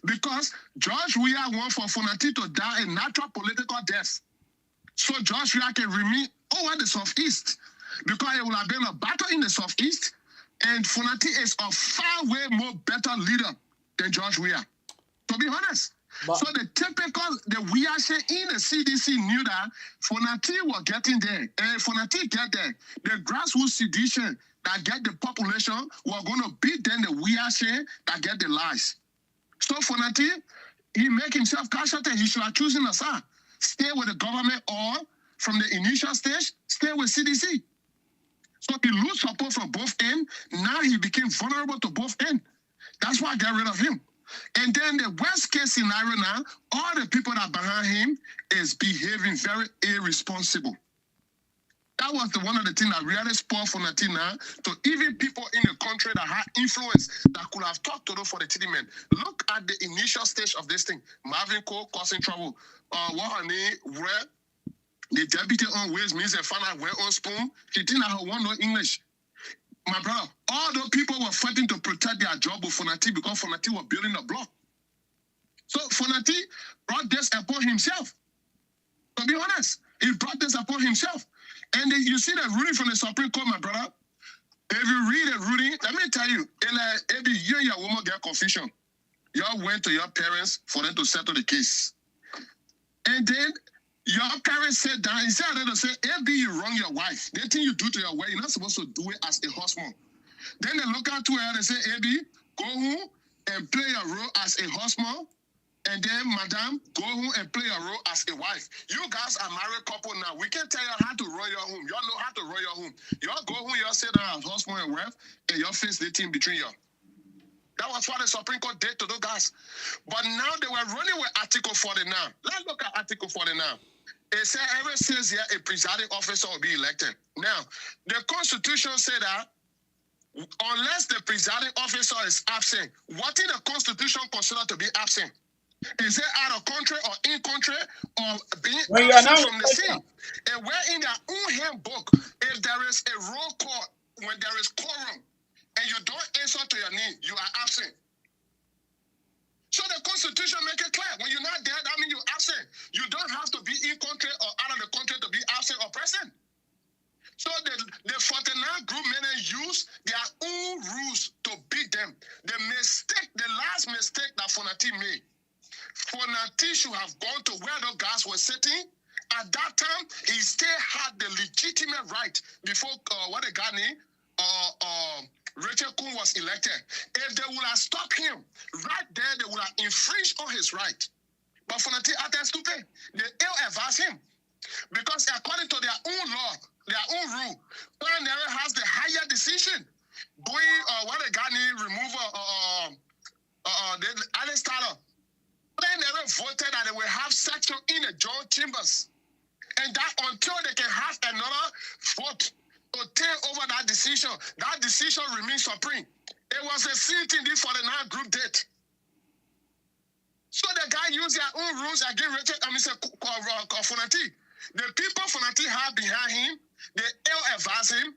Because George Weah want for Fonati to die a natural political death. So George Weah can remain over the Southeast. Because it will have been a battle in the Southeast, and Fonati is a far way more better leader than George Weah. To be honest. So the Weah in the CDC knew that Fonati was getting there. And Fonati get there. The grassroots sedition that get the population were going to beat then the Weah that get the lies. So Fonati, he make himself cash out and he should have chosen a side. Stay with the government or from the initial stage, stay with CDC. So he lose support from both ends. Now he became vulnerable to both ends. That's why I got rid of him. And then the worst case scenario now, all the people that are behind him is behaving very irresponsible. That was one of the things that really spoiled Fonati now to even people in the country that had influence that could have talked to them for the treatment. Look at the initial stage of this thing. Marvin Cole causing trouble. What her name, where the deputy on ways means a fan where on spoon. She didn't have one no English. My brother, all those people were fighting to protect their job with Fonati because Fonati was building a block. So Fonati brought this upon himself. To be honest, he brought this upon himself. And you see the ruling from the Supreme Court, my brother. If you read the ruling, let me tell you, every year your woman get confusion. Y'all went to your parents for them to settle the case. And then your parents sat down, instead of them to say, AB, you wrong your wife. The thing you do to your wife, you're not supposed to do it as a husband. Then they look out to her and say, AB, go home and play a role as a husband. And then, madam, go home and play a role as a wife. You guys are married couple now. We can tell you how to run your home. Y'all know how to run your home. Y'all go home, y'all sit down as husband and wife, and y'all face the team between y'all. That was what the Supreme Court did to those guys. But now they were running with Article 40 now. Let's look at Article 40 now. It says ever since here a presiding officer will be elected. Now, the Constitution said that unless the presiding officer is absent, what in the Constitution considered to be absent? Is it out of country or in country or being absent from the scene? And where in their own handbook, if there is a roll call, when there is quorum, and you don't answer to your name, you are absent. So the Constitution make it clear. When you're not there, that means you're absent. You don't have to be in country or out of the country to be absent or present. So the 49 group men use their own rules to beat them. The last mistake that Fonati made, Fonati should have gone to where the guys were sitting. At that time, he still had the legitimate right before what the guy named Rachel Kuhn was elected. If they would have stopped him right there, they would have infringed on his right. But Fonati acted stupid. They ill-advised him because according to their own law, their own rule, Pioneer has the higher decision. Doing what the guy named removal, Alice Tyler. They never voted that they will have section in the joint chambers. And that until they can have another vote to take over that decision remains supreme. It was the same thing the 49 group did. So the guy used their own rules against Fonati. The people Fonati had behind him, they ill-advised him,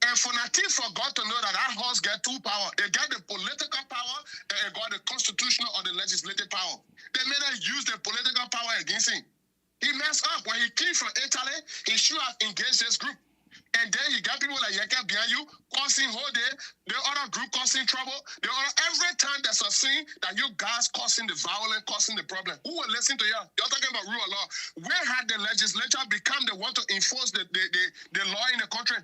and Fonati forgot to know that horse get two power. They get the political power and they got the constitutional or the legislative power. They made them use the political power against him. He messed up. When he came from Italy, he should have engaged this group. And then you got people like Yeka behind you causing whole day, the other group causing trouble. Every time there's a scene that you guys causing the violence, causing the problem. Who will listen to you? You're talking about rule of law. Where had the legislature become the one to enforce the law in the country?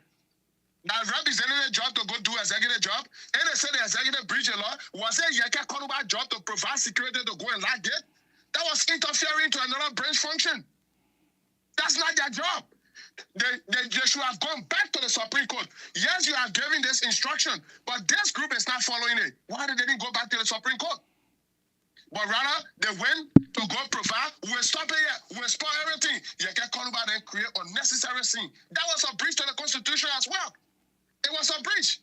That representative job to go do executive job, and they said the executive breach the law. Was it Yeka Konuba job to provide security to go and lock it? That was interfering to another branch function. That's not their job. They should have gone back to the Supreme Court. Yes, you are giving this instruction, but this group is not following it. Why did they didn't go back to the Supreme Court? But rather, they went to go provide, we'll stop it here, we'll spoil everything. Yeka Konuba then create unnecessary scene. That was a breach to the Constitution as well. It was a breach.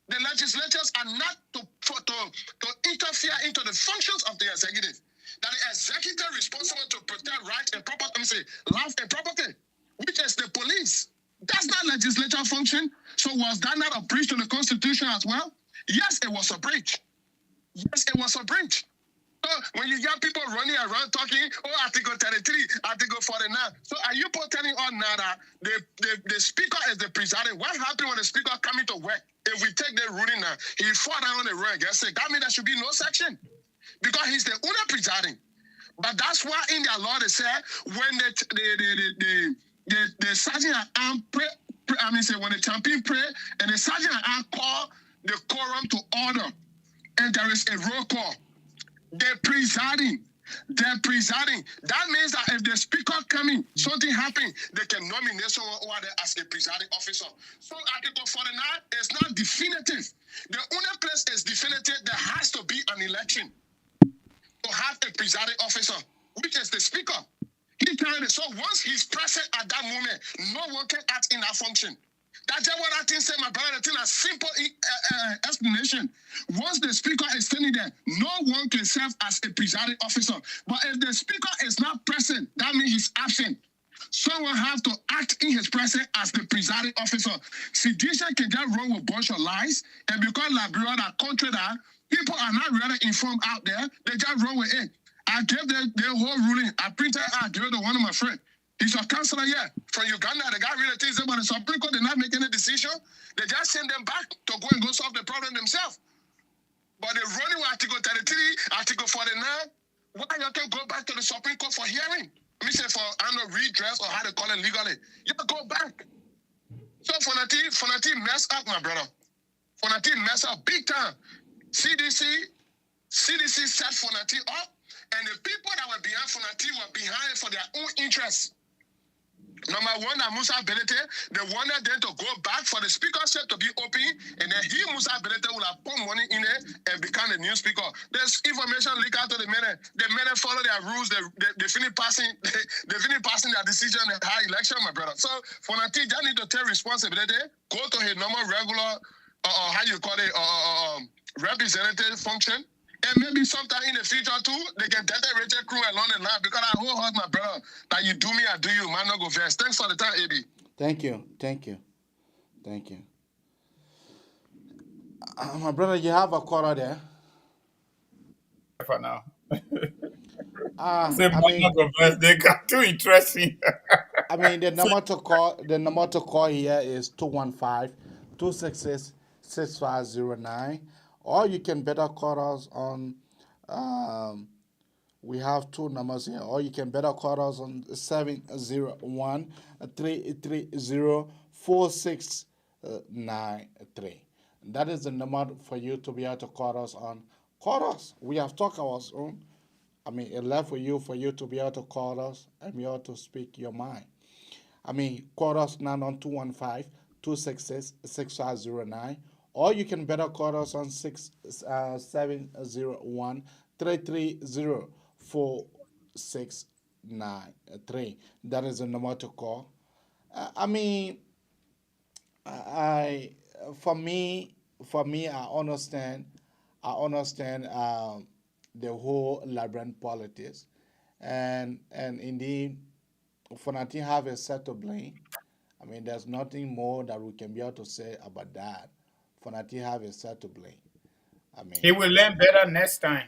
The legislatures are not to interfere into the functions of the executive. That the executive is responsible to protect rights and property, life and property, which is the police. That's not legislature function. So was that not a breach to the Constitution as well? Yes, it was a breach. Yes, it was a breach. So when you got people running around talking, Article 33, Article 49. So are you telling on now that the speaker is the presiding? What happened when the speaker coming to work? If we take the ruling now, he fought down on the road and said, that means there should be no section. Because he's the owner presiding. But that's why in their law they said when the sergeant at arms pray, when the champion pray and the sergeant at arms call the quorum to order and there is a roll call, they're presiding. That means that if the speaker coming, something happen, they can nominate someone over there as a presiding officer. So Article 49 is not definitive. The only place is definitive. There has to be an election to have a presiding officer, which is the speaker. He big time. So once he's present at that moment, no one can act in that function. That's just what I think said, my brother. The thing a simple explanation. Once the speaker is standing there, no one can serve as a presiding officer. But if the speaker is not present, that means he's absent. Someone has to act in his presence as the presiding officer. Sedition can just run with a bunch of lies, and because Liberia are country that people are not really informed out there, they just run with it. I gave the whole ruling. I printed it out, I gave it to one of my friends. He's a counselor here from Uganda. The guy really thinks about the Supreme Court. They're not making a decision. They just send them back to go and go solve the problem themselves. But they're running with Article 33, Article 49. Why you can go back to the Supreme Court for hearing? Let me say for redress or how to call it legally. You go back. So Fonati messed up, my brother. Fonati messed up big time. CDC set Fonati up, and the people that were behind Fonati were behind it for their own interests. Number one, that Musa Belete, they wanted them to go back for the speakership to be open, and then Musa Belete, will have put money in it and become the new speaker. There's information leaked out to the men. The men follow their rules. They finish passing. They finish passing their decision in high election, my brother. So Fonati just need to take responsibility. Go to his normal regular, how you call it, representative function. And maybe sometime in the future too, they can decorate their crew along the line, because I whole heart, my brother, that you do me, I do you, man, not go first. Thanks for the time, AB. Thank you. My brother, you have a caller there. For now. I mean, they got too interesting. I mean, the number to call here is 215-266-6509. Or you can better call us on, we have two numbers here, or you can better call us on 701-330-4693. That is the number for you to be able to call us on. Call us. We have talked our own. I mean, it left for you to be able to call us and be able to speak your mind. I mean, call us now on 215-266-6509. Or you can better call us on 701-330-4693. That is the number to call. I mean, for me, I understand the whole Liberian politics, and indeed, Fonati have a set to blame. I mean, there's nothing more that we can be able to say about that. Fonati have a set to blame. I mean, he will learn better next time.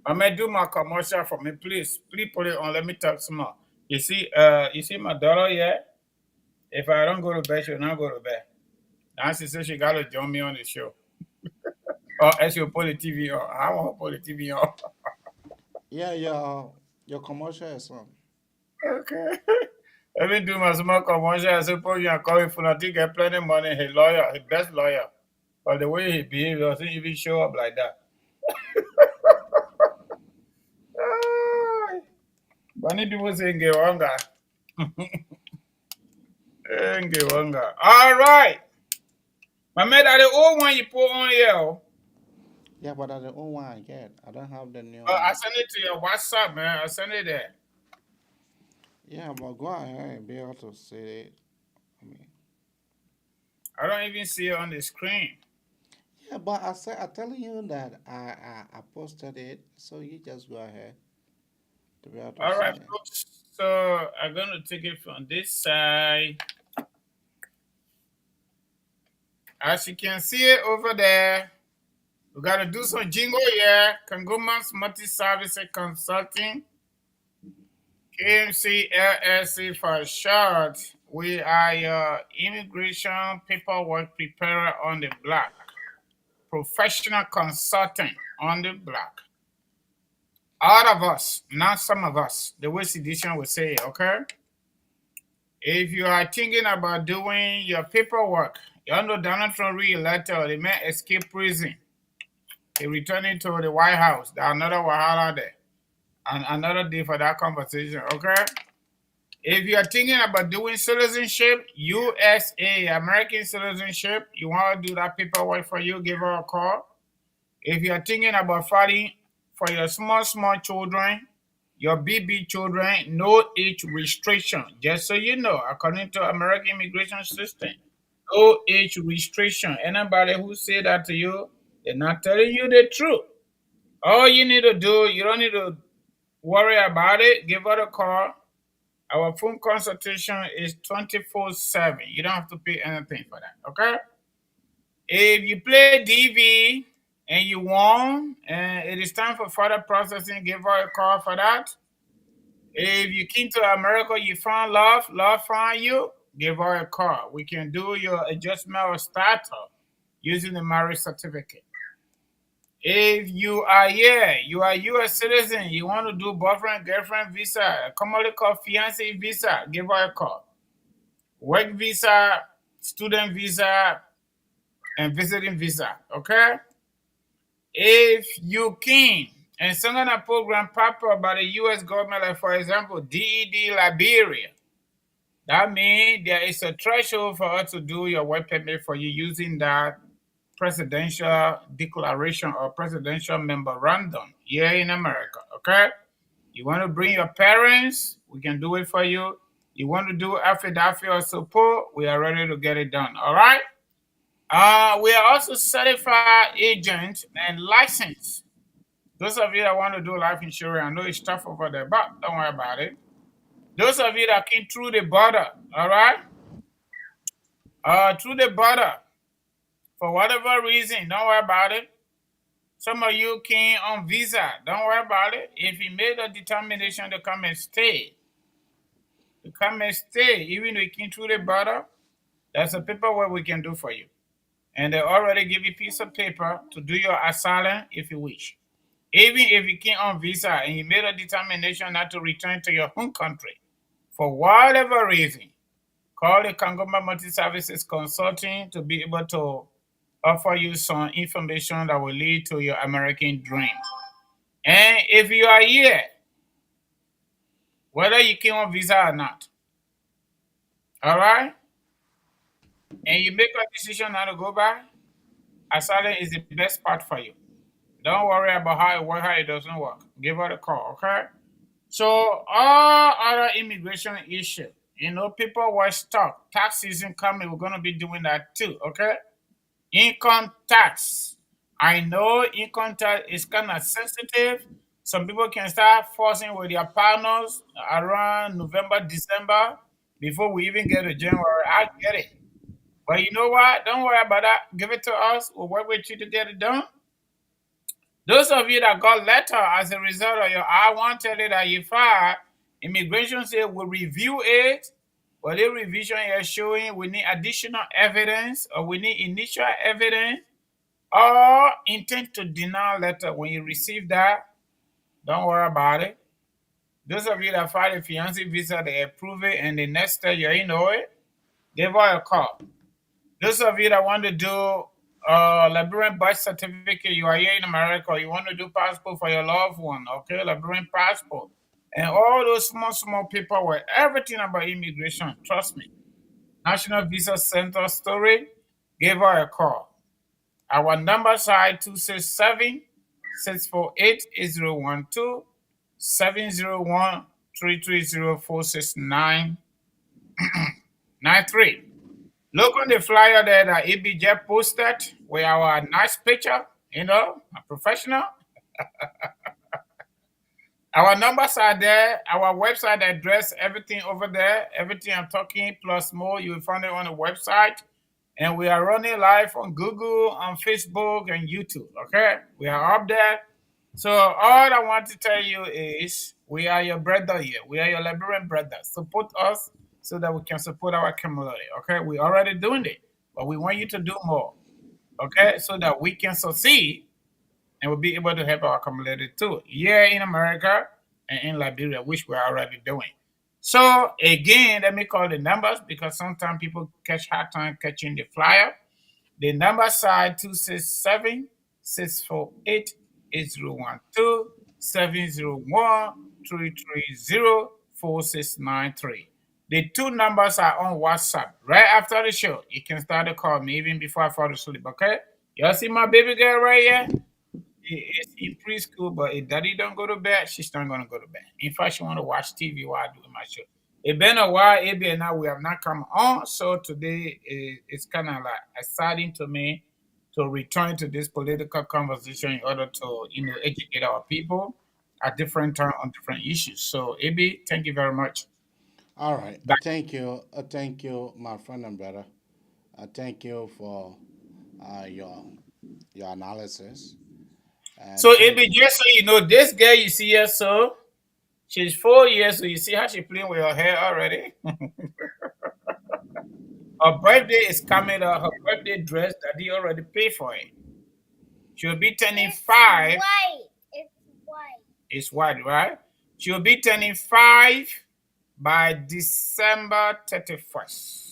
I may do my commercial for me, please. Please put it on. Let me talk some more. You see my daughter here. If I don't go to bed, she'll not go to bed. Now she says she got to join me on the show. Or else she'll put the TV on. I won't put the TV on. Yeah, your commercial is on. Okay. Let me do my small commercial. I suppose you are calling Fonati, get plenty of money. His lawyer, his best lawyer. But the way he behaves, doesn't even show up like that. Bunny people say Ngewanga. Ngewanga. All right. My man, that the old one you put on here. Yeah, but that's the old one I get. I don't have the new one. I send it to your WhatsApp, man. I send it there. Yeah, but go ahead and be able to see it. I don't even see it on the screen. Yeah, but I'm telling you that I posted it, so you just go ahead to be able to All see right, it. folks. So I'm gonna take it from this side. As you can see it over there, we gotta do some jingle here. Congoman's Multi-Service Consulting. KMC LLC for short. We are your immigration paperwork preparer on the block. Professional consultant on the block. All of us, not some of us, the way Sedition would say it, okay? If you are thinking about doing your paperwork, you know Donald Trump re-elected, the man escaped prison. He returning to the White House. There's another Wahala there. And another day for that conversation, okay? If you are thinking about doing citizenship, USA, American citizenship, you want to do that paperwork for you, give her a call. If you are thinking about fighting for your small children, your BB children, no age restriction. Just so you know, according to American immigration system, no age restriction. Anybody who say that to you, they're not telling you the truth. All you need to do, you don't need to worry about it. Give her a call. Our phone consultation is 24/7. You don't have to pay anything for that, okay? If you play DV and you won, and it is time for further processing, give her a call for that. If you came to America, you found love found you, give her a call. We can do your adjustment or startup using the marriage certificate. If you are here, you are U.S. citizen, you want to do boyfriend, girlfriend visa, commonly called fiancé visa, give her a call. Work visa, student visa, and visiting visa, okay? If you can, and some kind of program popped up by the U.S. government, like for example, DED Liberia, that means there is a threshold for us to do your work permit for you using that presidential declaration or presidential memorandum here in America, okay? You want to bring your parents, we can do it for you. You want to do affidavit or support, we are ready to get it done, all right? We are also certified agent and licensed. Those of you that want to do life insurance, I know it's tough over there, but don't worry about it. Those of you that came through the border, all right? Through the border, for whatever reason, don't worry about it. Some of you came on visa, don't worry about it. If you made a determination to come and stay, even though you came through the border, that's a paperwork we can do for you. And they already give you a piece of paper to do your asylum if you wish. Even if you came on visa and you made a determination not to return to your home country, for whatever reason, call the Kangoma Multi-Services Consulting to be able to offer you some information that will lead to your American dream. And if you are here, whether you came on visa or not, all right, and you make a decision not to go back, asylum is the best part for you. Don't worry about how it works, how it doesn't work. Give her a call, okay? So all other immigration issues, people were stuck. Tax season coming, we're going to be doing that too, okay? Income tax. I know income tax is kind of sensitive. Some people can start forcing with their partners around November, December, before we even get to January. I get it. But you know what? Don't worry about that. Give it to us. We'll work with you to get it done. Those of you that got letter as a result of your I-1 tell you that you filed, immigration say will review it, but the revision is showing we need additional evidence or we need initial evidence or intent to deny letter. When you receive that, don't worry about it. Those of you that filed a fiancé visa, they approve it, and the next step, you know it, give her a call. Those of you that want to do Liberian birth certificate, you are here in America, you want to do passport for your loved one, okay? Liberian passport. And all those small paperwork, everything about immigration, trust me. National Visa Center story, give her a call. Our number side 267-648-8012, 701-330-46993. Look on the flyer there that EBJ posted with our nice picture, a professional. Our numbers are there, our website address, everything over there, everything I'm talking plus more, you will find it on the website. And we are running live on Google, on Facebook, and YouTube, okay? We are up there. So all I want to tell you is we are your brother here. We are your Liberian brothers. Support us so that we can support our community, okay? We're already doing it, but we want you to do more, okay? So that we can succeed and we'll be able to help our community too, here in America and in Liberia, which we're already doing. So again, let me call the numbers because sometimes people catch hard time catching the flyer. The number side 267-648-8012, 701-330-4693. The two numbers are on WhatsApp. Right after the show, you can start to call me even before I fall asleep, okay? Y'all see my baby girl right here? It's in preschool, but if daddy don't go to bed, she's not gonna go to bed. In fact, she want to watch TV while doing my show. It been a while, AB and now we have not come on. So today it's kind of like exciting to me to return to this political conversation in order to educate our people at different time on different issues. So AB, thank you very much. All right. Thank you, my friend and brother. Thank you for uh, your your analysis. So Thank AB, you. just so you know, this girl you see here, so she's 4 years. So you see how she playing with her hair already. Her birthday is coming up. Her birthday dress, daddy already paid for it. She'll be turning five. White. It's white. It's white, right? She'll be turning 5 by December 31st.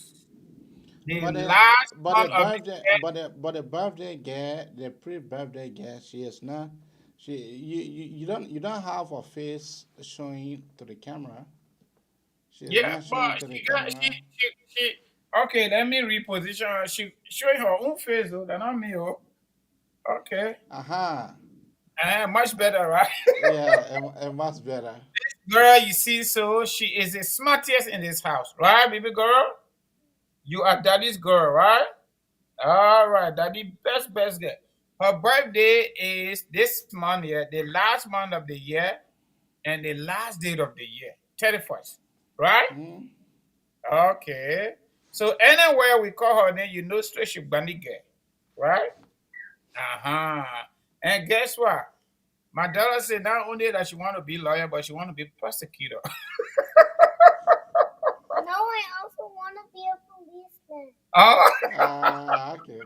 The But the last but the month of the birthday year. but the birthday girl, the pre-birthday girl, she is not. You don't have her face showing to the camera. She is Yeah, not showing but to the she got camera. she okay, let me reposition her. She showing her own face though, than not me. Oh. Okay. Aha. Much better, right? Yeah, it much better. Girl, you see, so she is the smartest in this house, right, baby girl? You are daddy's girl, right? All right, daddy, best girl. Her birthday is this month, yeah, the last month of the year and the last date of the year, 31st, right? Okay. So anywhere we call her name, you know straight she bunny girl, right? Uh-huh. And guess what? My daughter said not only that she want to be lawyer, but she want to be prosecutor. No, I also want to be a policeman. Oh. Okay.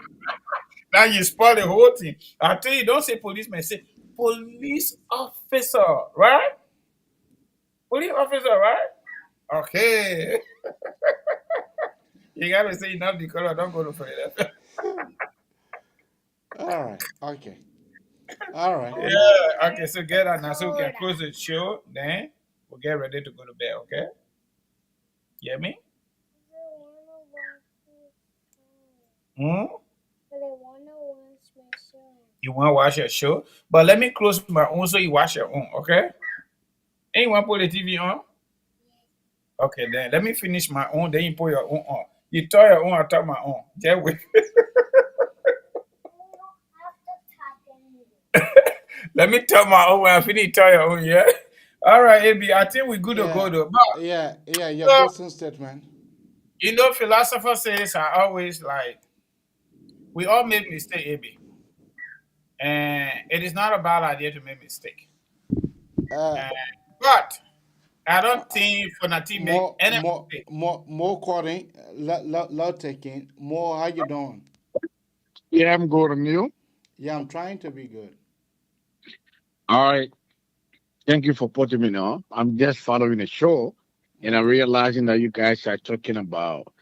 Now you spoil the whole thing. I tell you, don't say policeman, say police officer, right? Police officer, right? Okay. You gotta say enough because I don't go to Philadelphia. All right. Okay. All right. Yeah. Okay, so get that now so we can close the show. Then we'll get ready to go to bed, okay? You hear me? Hmm? But I want to watch my show. You want to watch your show? But let me close my own so you watch your own, okay? And you want to put the TV on? Okay, then let me finish my own, then you put your own on. You tell your own, I tell my own. Get with Let me tell my own when I finish, tell your own, yeah? All right, AB, I think we're good to go though. But, Your so, closing statement. you know, philosopher says I always like, we all make mistake, AB. And it is not a bad idea to make mistake. But I don't think Fonati make any mistake. More quoting, lot taking, more how you doing? Yeah, I'm good. And you? Yeah, I'm trying to be good. All right. Thank you for putting me on. I'm just following the show, and I'm realizing that you guys are talking about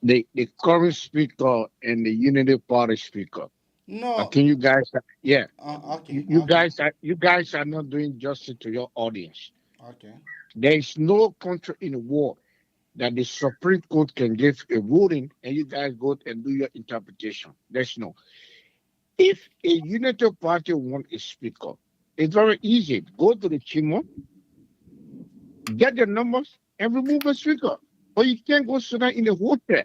the current speaker and the Unity Party speaker. I No. think you guys, yeah, Okay. you guys are not doing justice to your audience. Okay. There is no country in the world that the Supreme Court can give a ruling and you guys go and do your interpretation. There's no. If a Unity Party wants a speaker, it's very easy. Go to the Chimo, get the numbers, and remove the speaker. But you can't go sit down in a hotel.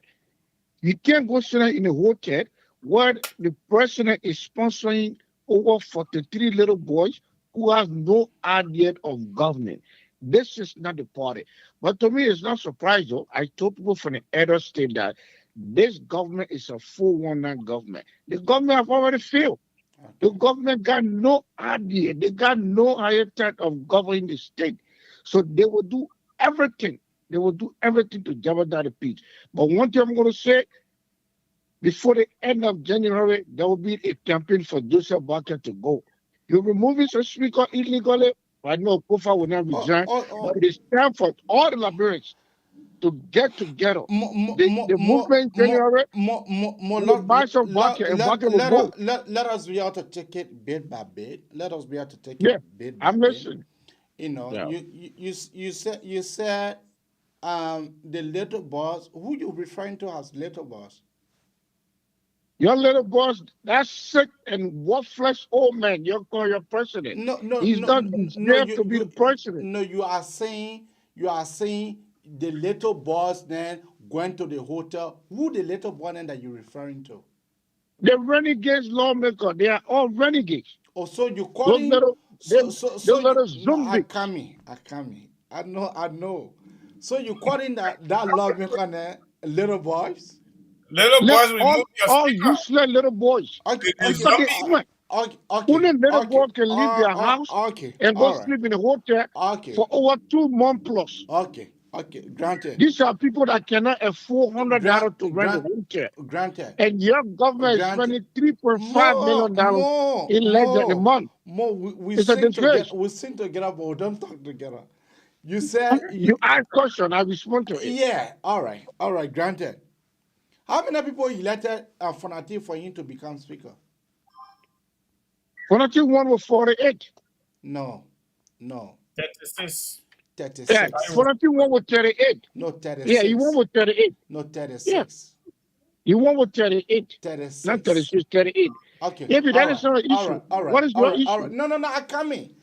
You can't go sit down in a hotel where the president is sponsoring over 43 little boys who have no idea of government. This is not the party. But to me, it's not surprising. I told people from the other state that this government is a 419 government. The government have already failed. The government got no idea. They got no higher type of governing the state. So they will do everything. They will do everything to jeopardize the peace. But one thing I'm going to say, before the end of January, there will be a campaign for Joseph Barker to go. You're removing the speaker illegally. I know Kofa will not resign, but it is time for all the Liberians to get together. The movement in January, will march on Barker and Barker will go. Let us be able to take it bit by bit. Let us be able to take Yeah, it bit by I'm bit. listening. You know, Yeah. you said the little boss. Who you referring to as little boss? Your little boss, that sick and worthless old man, you're calling your president. He's not deserved to be the president. No, you are saying the little boss then going to the hotel. Who the little boy then that you're referring to? The renegades lawmaker, they are all renegades. Oh, so you calling those little zombies. Akami. I know. So you calling that lawmaker little boys? Little boys, remove your all speaker. useless little boys. Okay. Only little boys can leave their house and go sleep in a hotel for over 2 months plus. Okay, granted. These are people that cannot afford $100 to rent a hotel. Granted. And your government is spending $3.5 million in less than a month. We sing together, but we don't talk together. You said you ask question, I respond to it. Yeah, all right, granted. How many people elected Fonati for him to become speaker? Fonati won with 48. No. 36. 36. Yeah, Fonati won with 38. No, 36. Yeah, he won with 38. No, 36. Yeah. He won with 38. 36. Not 36, 38. Okay. Yeah, but that is not an issue. All right. What is your issue? No, Akami.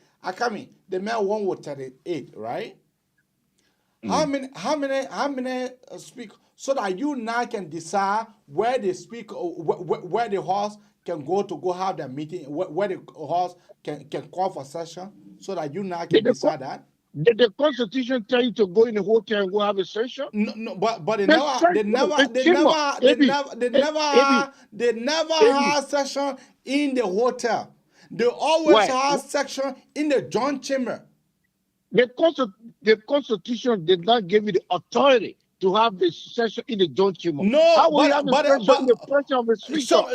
The man won with 38, right? How many speak so that you now can decide where the speaker, where the horse can go have their meeting, where the horse can call for session, so that you now can decide that. Did the Constitution tell you to go in the hotel and go have a session? No, but they never have session in the hotel. They always have session in the joint chamber. The Constitution did not give you the authority to have the session in the joint chamber. No, how will you have a session in the presence of the speaker?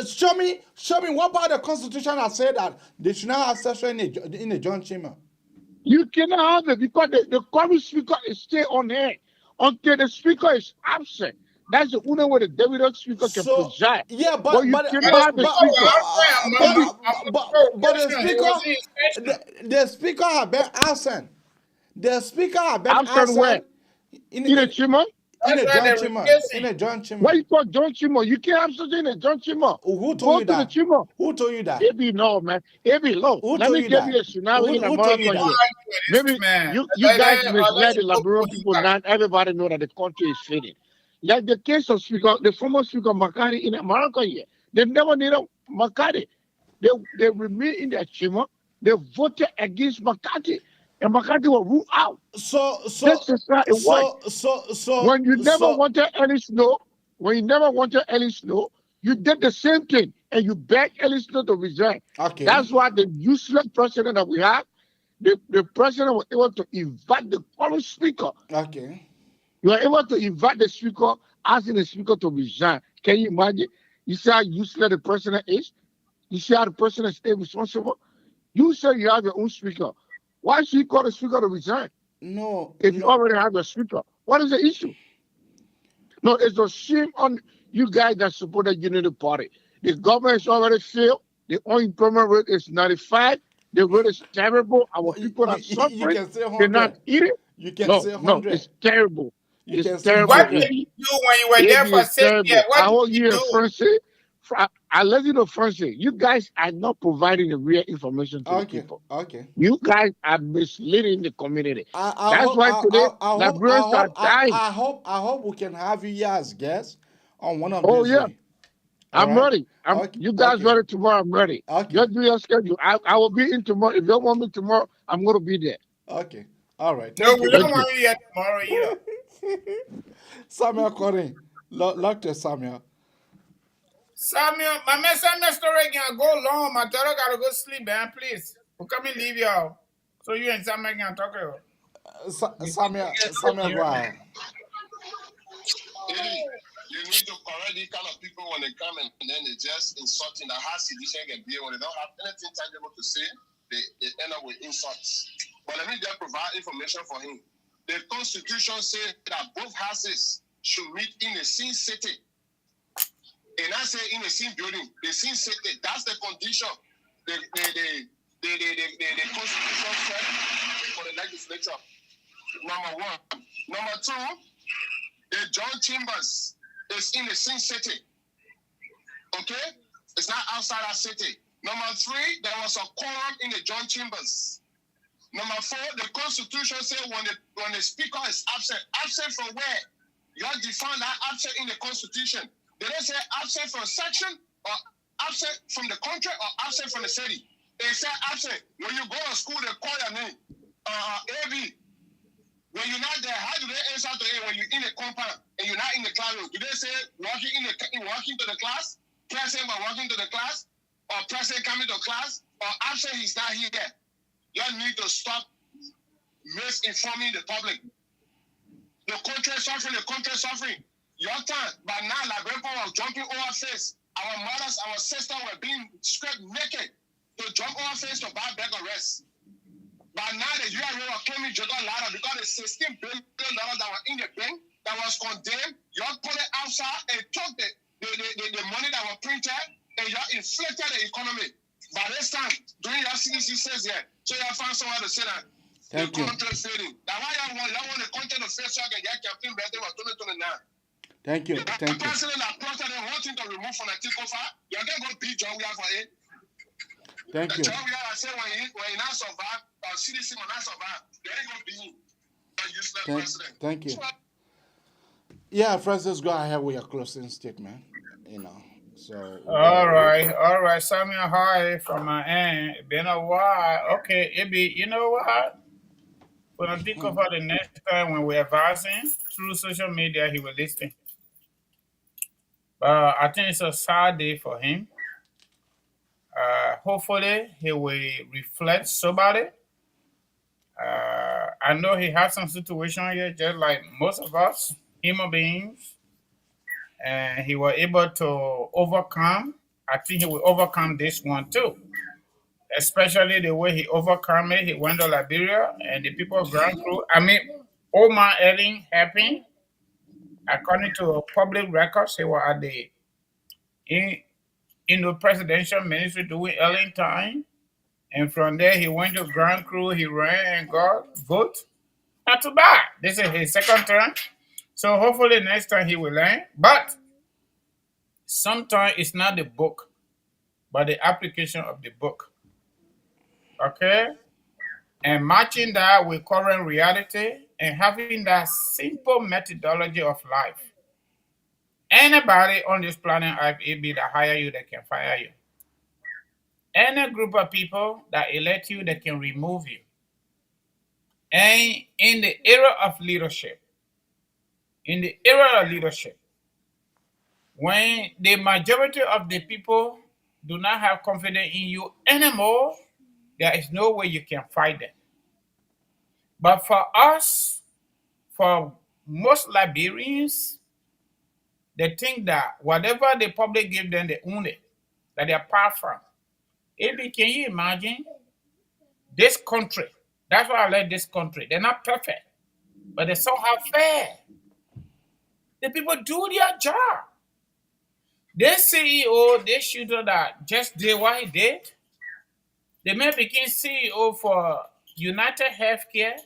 Show me what part of the Constitution that said that they should not have session in the joint chamber. You cannot have it because the current speaker is still on air until the speaker is absent. That's the only way the deputy speaker can preside. Yeah, but you cannot have the speaker. The speaker has been absent. The speaker has been absent. Where? In the chamber? In a joint chamber. Why you call joint chamber? You can't have something in a joint chamber. Who told you that? Go to the chamber. Who told you that? It be no, man. It be low. Let me give you a scenario in America. Maybe you guys misled the Liberian people. Not everybody know that the country is fading. Like the case of the former speaker Makati in America here. They never needed Makati. They remain in their chamber. They voted against Makati. And Makati was ruled out. So when you never wanted any snow, you did the same thing and you begged Ellie Snow to resign. Okay. That's why the useless president that we have, the president was able to invite the current speaker. Okay. You are able to invite the speaker, asking the speaker to resign. Can you imagine? You see how useless the president is? You see how the president is irresponsible? You say you have your own speaker. Why should you call the speaker to resign? No. If you already have a speaker. What is the issue? No, it's a shame on you guys that support the Unity Party. The government is already failed. The unemployment rate is 95. The rate is terrible. Our people are suffering. You can say 100. They're not eating. You can say 100. No, it's terrible. It's terrible. What did you do when you were there for 6 years? What did you do? I let you know, Francis, you guys are not providing the real information to the people. Okay. You guys are misleading the community. That's why today Liberians are dying. I hope we can have you here as guests on one of these. Oh, yeah. Days. I'm ready. You guys ready tomorrow? I'm ready. Just do your schedule. I will be in tomorrow. If you don't want me tomorrow, I'm going to be there. Okay. All right. No, we don't want you here tomorrow either. Samuel Corin. Dr. Samuel. My man Samuel story can go long. My daughter gotta go sleep, man. Please. We'll come and leave y'all. So you and Samuel can talk to you. Samuel, go ahead. You need to correct these kind of people when they come and then they just insulting. The hard sedition can be when they don't have anything tangible to say, they end up with insults. But let me just provide information for him. The Constitution says that both houses should meet in the same city. And I say in the same building, the same city. That's the condition. The Constitution said for the legislature. Number one. Number two, the joint chambers is in the same city. Okay? It's not outside our city. Number 3, there was a quorum in the joint chambers. Number 4, the Constitution says when the speaker is absent from where? You have defined that absent in the Constitution. They don't say absent from section or absent from the country or absent from the city. They say absent. When you go to school, they call your name. AB. When you're not there, how do they answer to it when you're in the compound and you're not in the classroom? Do they say walking to the class, present by walking to the class, or present coming to class, or absent he's not here? You need to stop misinforming the public. The country is suffering. Your time, but now like people were jumping over face. Our mothers, our sisters were being stripped naked to jump over face to buy bag of rest. But now the URA came in Jordan ladder because the $16 billion that were in the bank that was condemned, you put it outside and took the money that was printed and you inflated the economy. By this time, during your CDC says here, so you found someone to say that the country is fading. That's why y'all want the country to fade so I can get campaign ready for 2029. Thank you. The president that plotted and wanting to remove Fonati Kofa, you're going to go beat John Weah for it. Thank you. John Weah said when he not survive, or CDC will not survive, they ain't going to be a useless president. Thank you. Yeah, Francis, go ahead with your closing statement. So. All right. Samuel, hi from my end. It's been a while. Okay, Ibi, you know what? We're going to think about the next time when we're advancing through social media, he will listen. But I think it's a sad day for him. Hopefully, he will reflect soberly. I know he has some situation here, just like most of us, human beings. And he was able to overcome. I think he will overcome this one too. Especially the way he overcome it. He went to Liberia and the people of Grand Crew. Omar Elling helping. According to public records, he was at the presidential ministry doing Elling time. And from there, he went to Grand Crew. He ran and got vote. Not too bad. This is his second term. So hopefully next time he will learn. But sometimes it's not the book, but the application of the book. Okay? And matching that with current reality and having that simple methodology of life. Anybody on this planet Earth, it be that hire you, they can fire you. Any group of people that elect you, they can remove you. And in the era of leadership, when the majority of the people do not have confidence in you anymore, there is no way you can fight them. But for us, for most Liberians, they think that whatever the public give them, they own it, that they are powerful. Can you imagine this country? That's why I like this country. They're not perfect, but they're somehow fair. The people do their job. This CEO, this shooter that just did what he did, they may become CEO for United Healthcare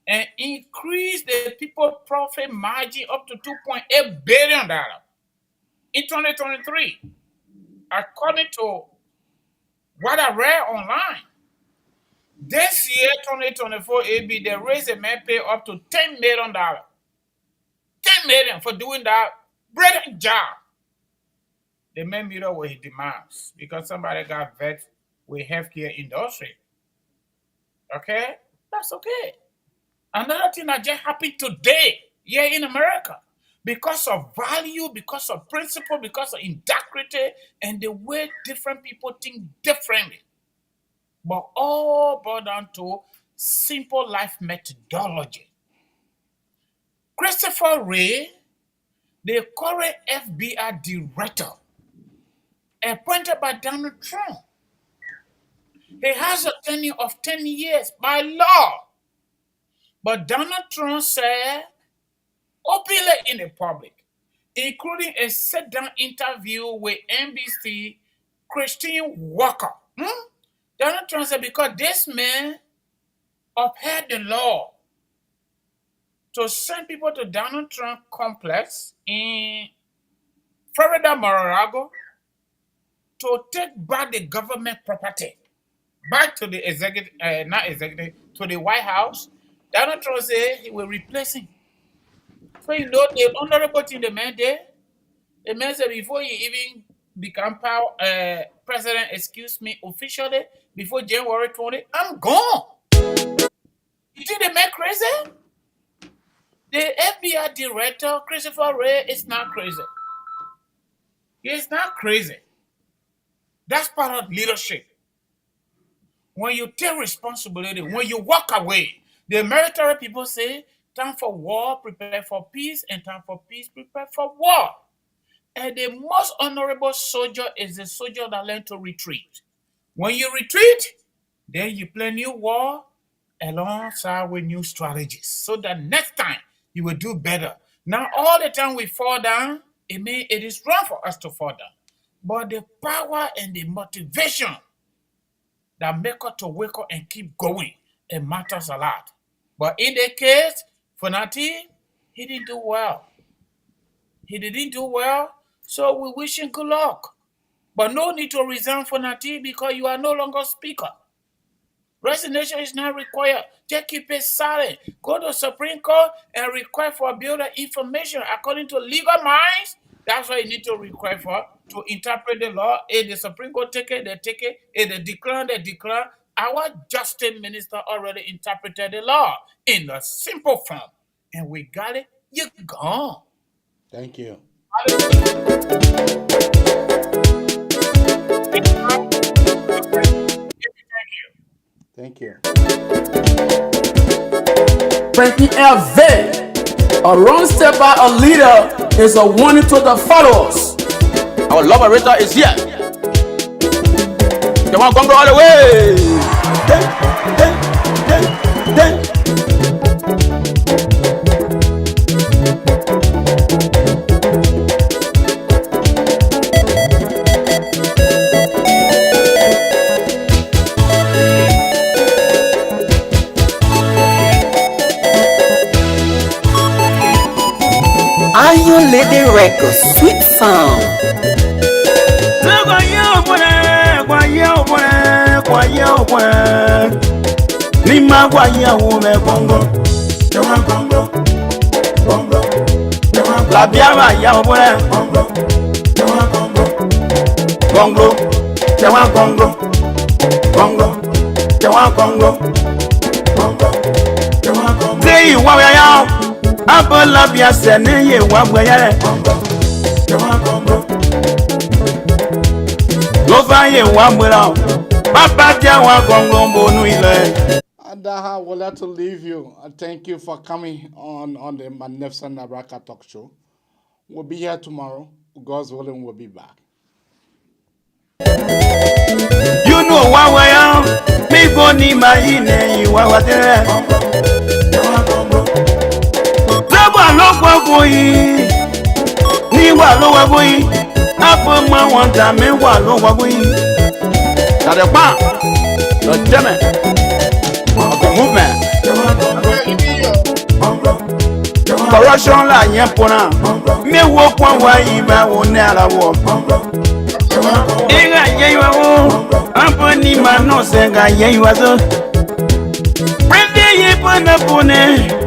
and increase the people profit margin up to $2.8 billion in 2023, according to what I read online. This year, 2024 AB, they raised the man pay up to $10 million. $10 million for doing that brilliant job. They may meet up with his demands because somebody got vet with healthcare industry. Okay? That's okay. Another thing that just happened today here in America, because of value, because of principle, because of integrity, and the way different people think differently. But all boiled down to simple life methodology. Christopher Wray, the current FBI director, appointed by Donald Trump. He has a tenure of 10 years by law. But Donald Trump said openly in the public, including a sit-down interview with NBC Christine Walker. Donald Trump said because this man upheld the law to send people to Donald Trump complex in Florida, Mar-a-Lago, to take back the government property back to the executive, not executive, to the White House. Donald Trump say he will replace him. So you know the honorable thing the man did. The man said before he even become president, excuse me, officially, before January 20, I'm gone. You think the man crazy? The FBI director, Christopher Wray, is not crazy. He is not crazy. That's part of leadership. When you take responsibility, when you walk away, the military people say, time for war, prepare for peace, and time for peace, prepare for war. And the most honorable soldier is the soldier that learns to retreat. When you retreat, then you play new war alongside with new strategies. So that next time you will do better. Now, all the time we fall down, it is wrong for us to fall down. But the power and the motivation that make us to wake up and keep going, it matters a lot. But in the case, Fonati, he didn't do well. He didn't do well, so we wish him good luck. But no need to resign, Fonati, because you are no longer speaker. Resignation is not required. Just keep it silent. Go to Supreme Court and request for builder information according to legal minds. That's what you need to request for, to interpret the law. If the Supreme Court take it, they take it. If they declare, they declare. Our justice minister already interpreted the law in a simple form. And we got it. You're gone. Thank you. Thank you. Frankie LV. A wrong step by a leader is a warning to the followers. Our liberator is here. Come on, come all the way. Iron Lady Records, sweet sound. Nima guaya ume bongo, la biaba ya obore, bongo, jawa bongo, bongo, jawa bongo, say wa ya, abola bia se ne ye wa gbeya re, lo fa ye wa gbera. Adaha, we'll have to leave you. Thank you for coming on the Magnificent Abraka Talk Show. We'll be here tomorrow. God's willing, we'll be back. You know why we are. Me go ni my ine you are what there. Laba lo boy. Ni wa lo boy. Apo ma wanta me wa lo boy. Now the part, the German of the movement. Corruption la yepona. Me walk one way, I will never walk. Inga yewa wo, ampani mano senga yewa zo. Prende ye pone pone.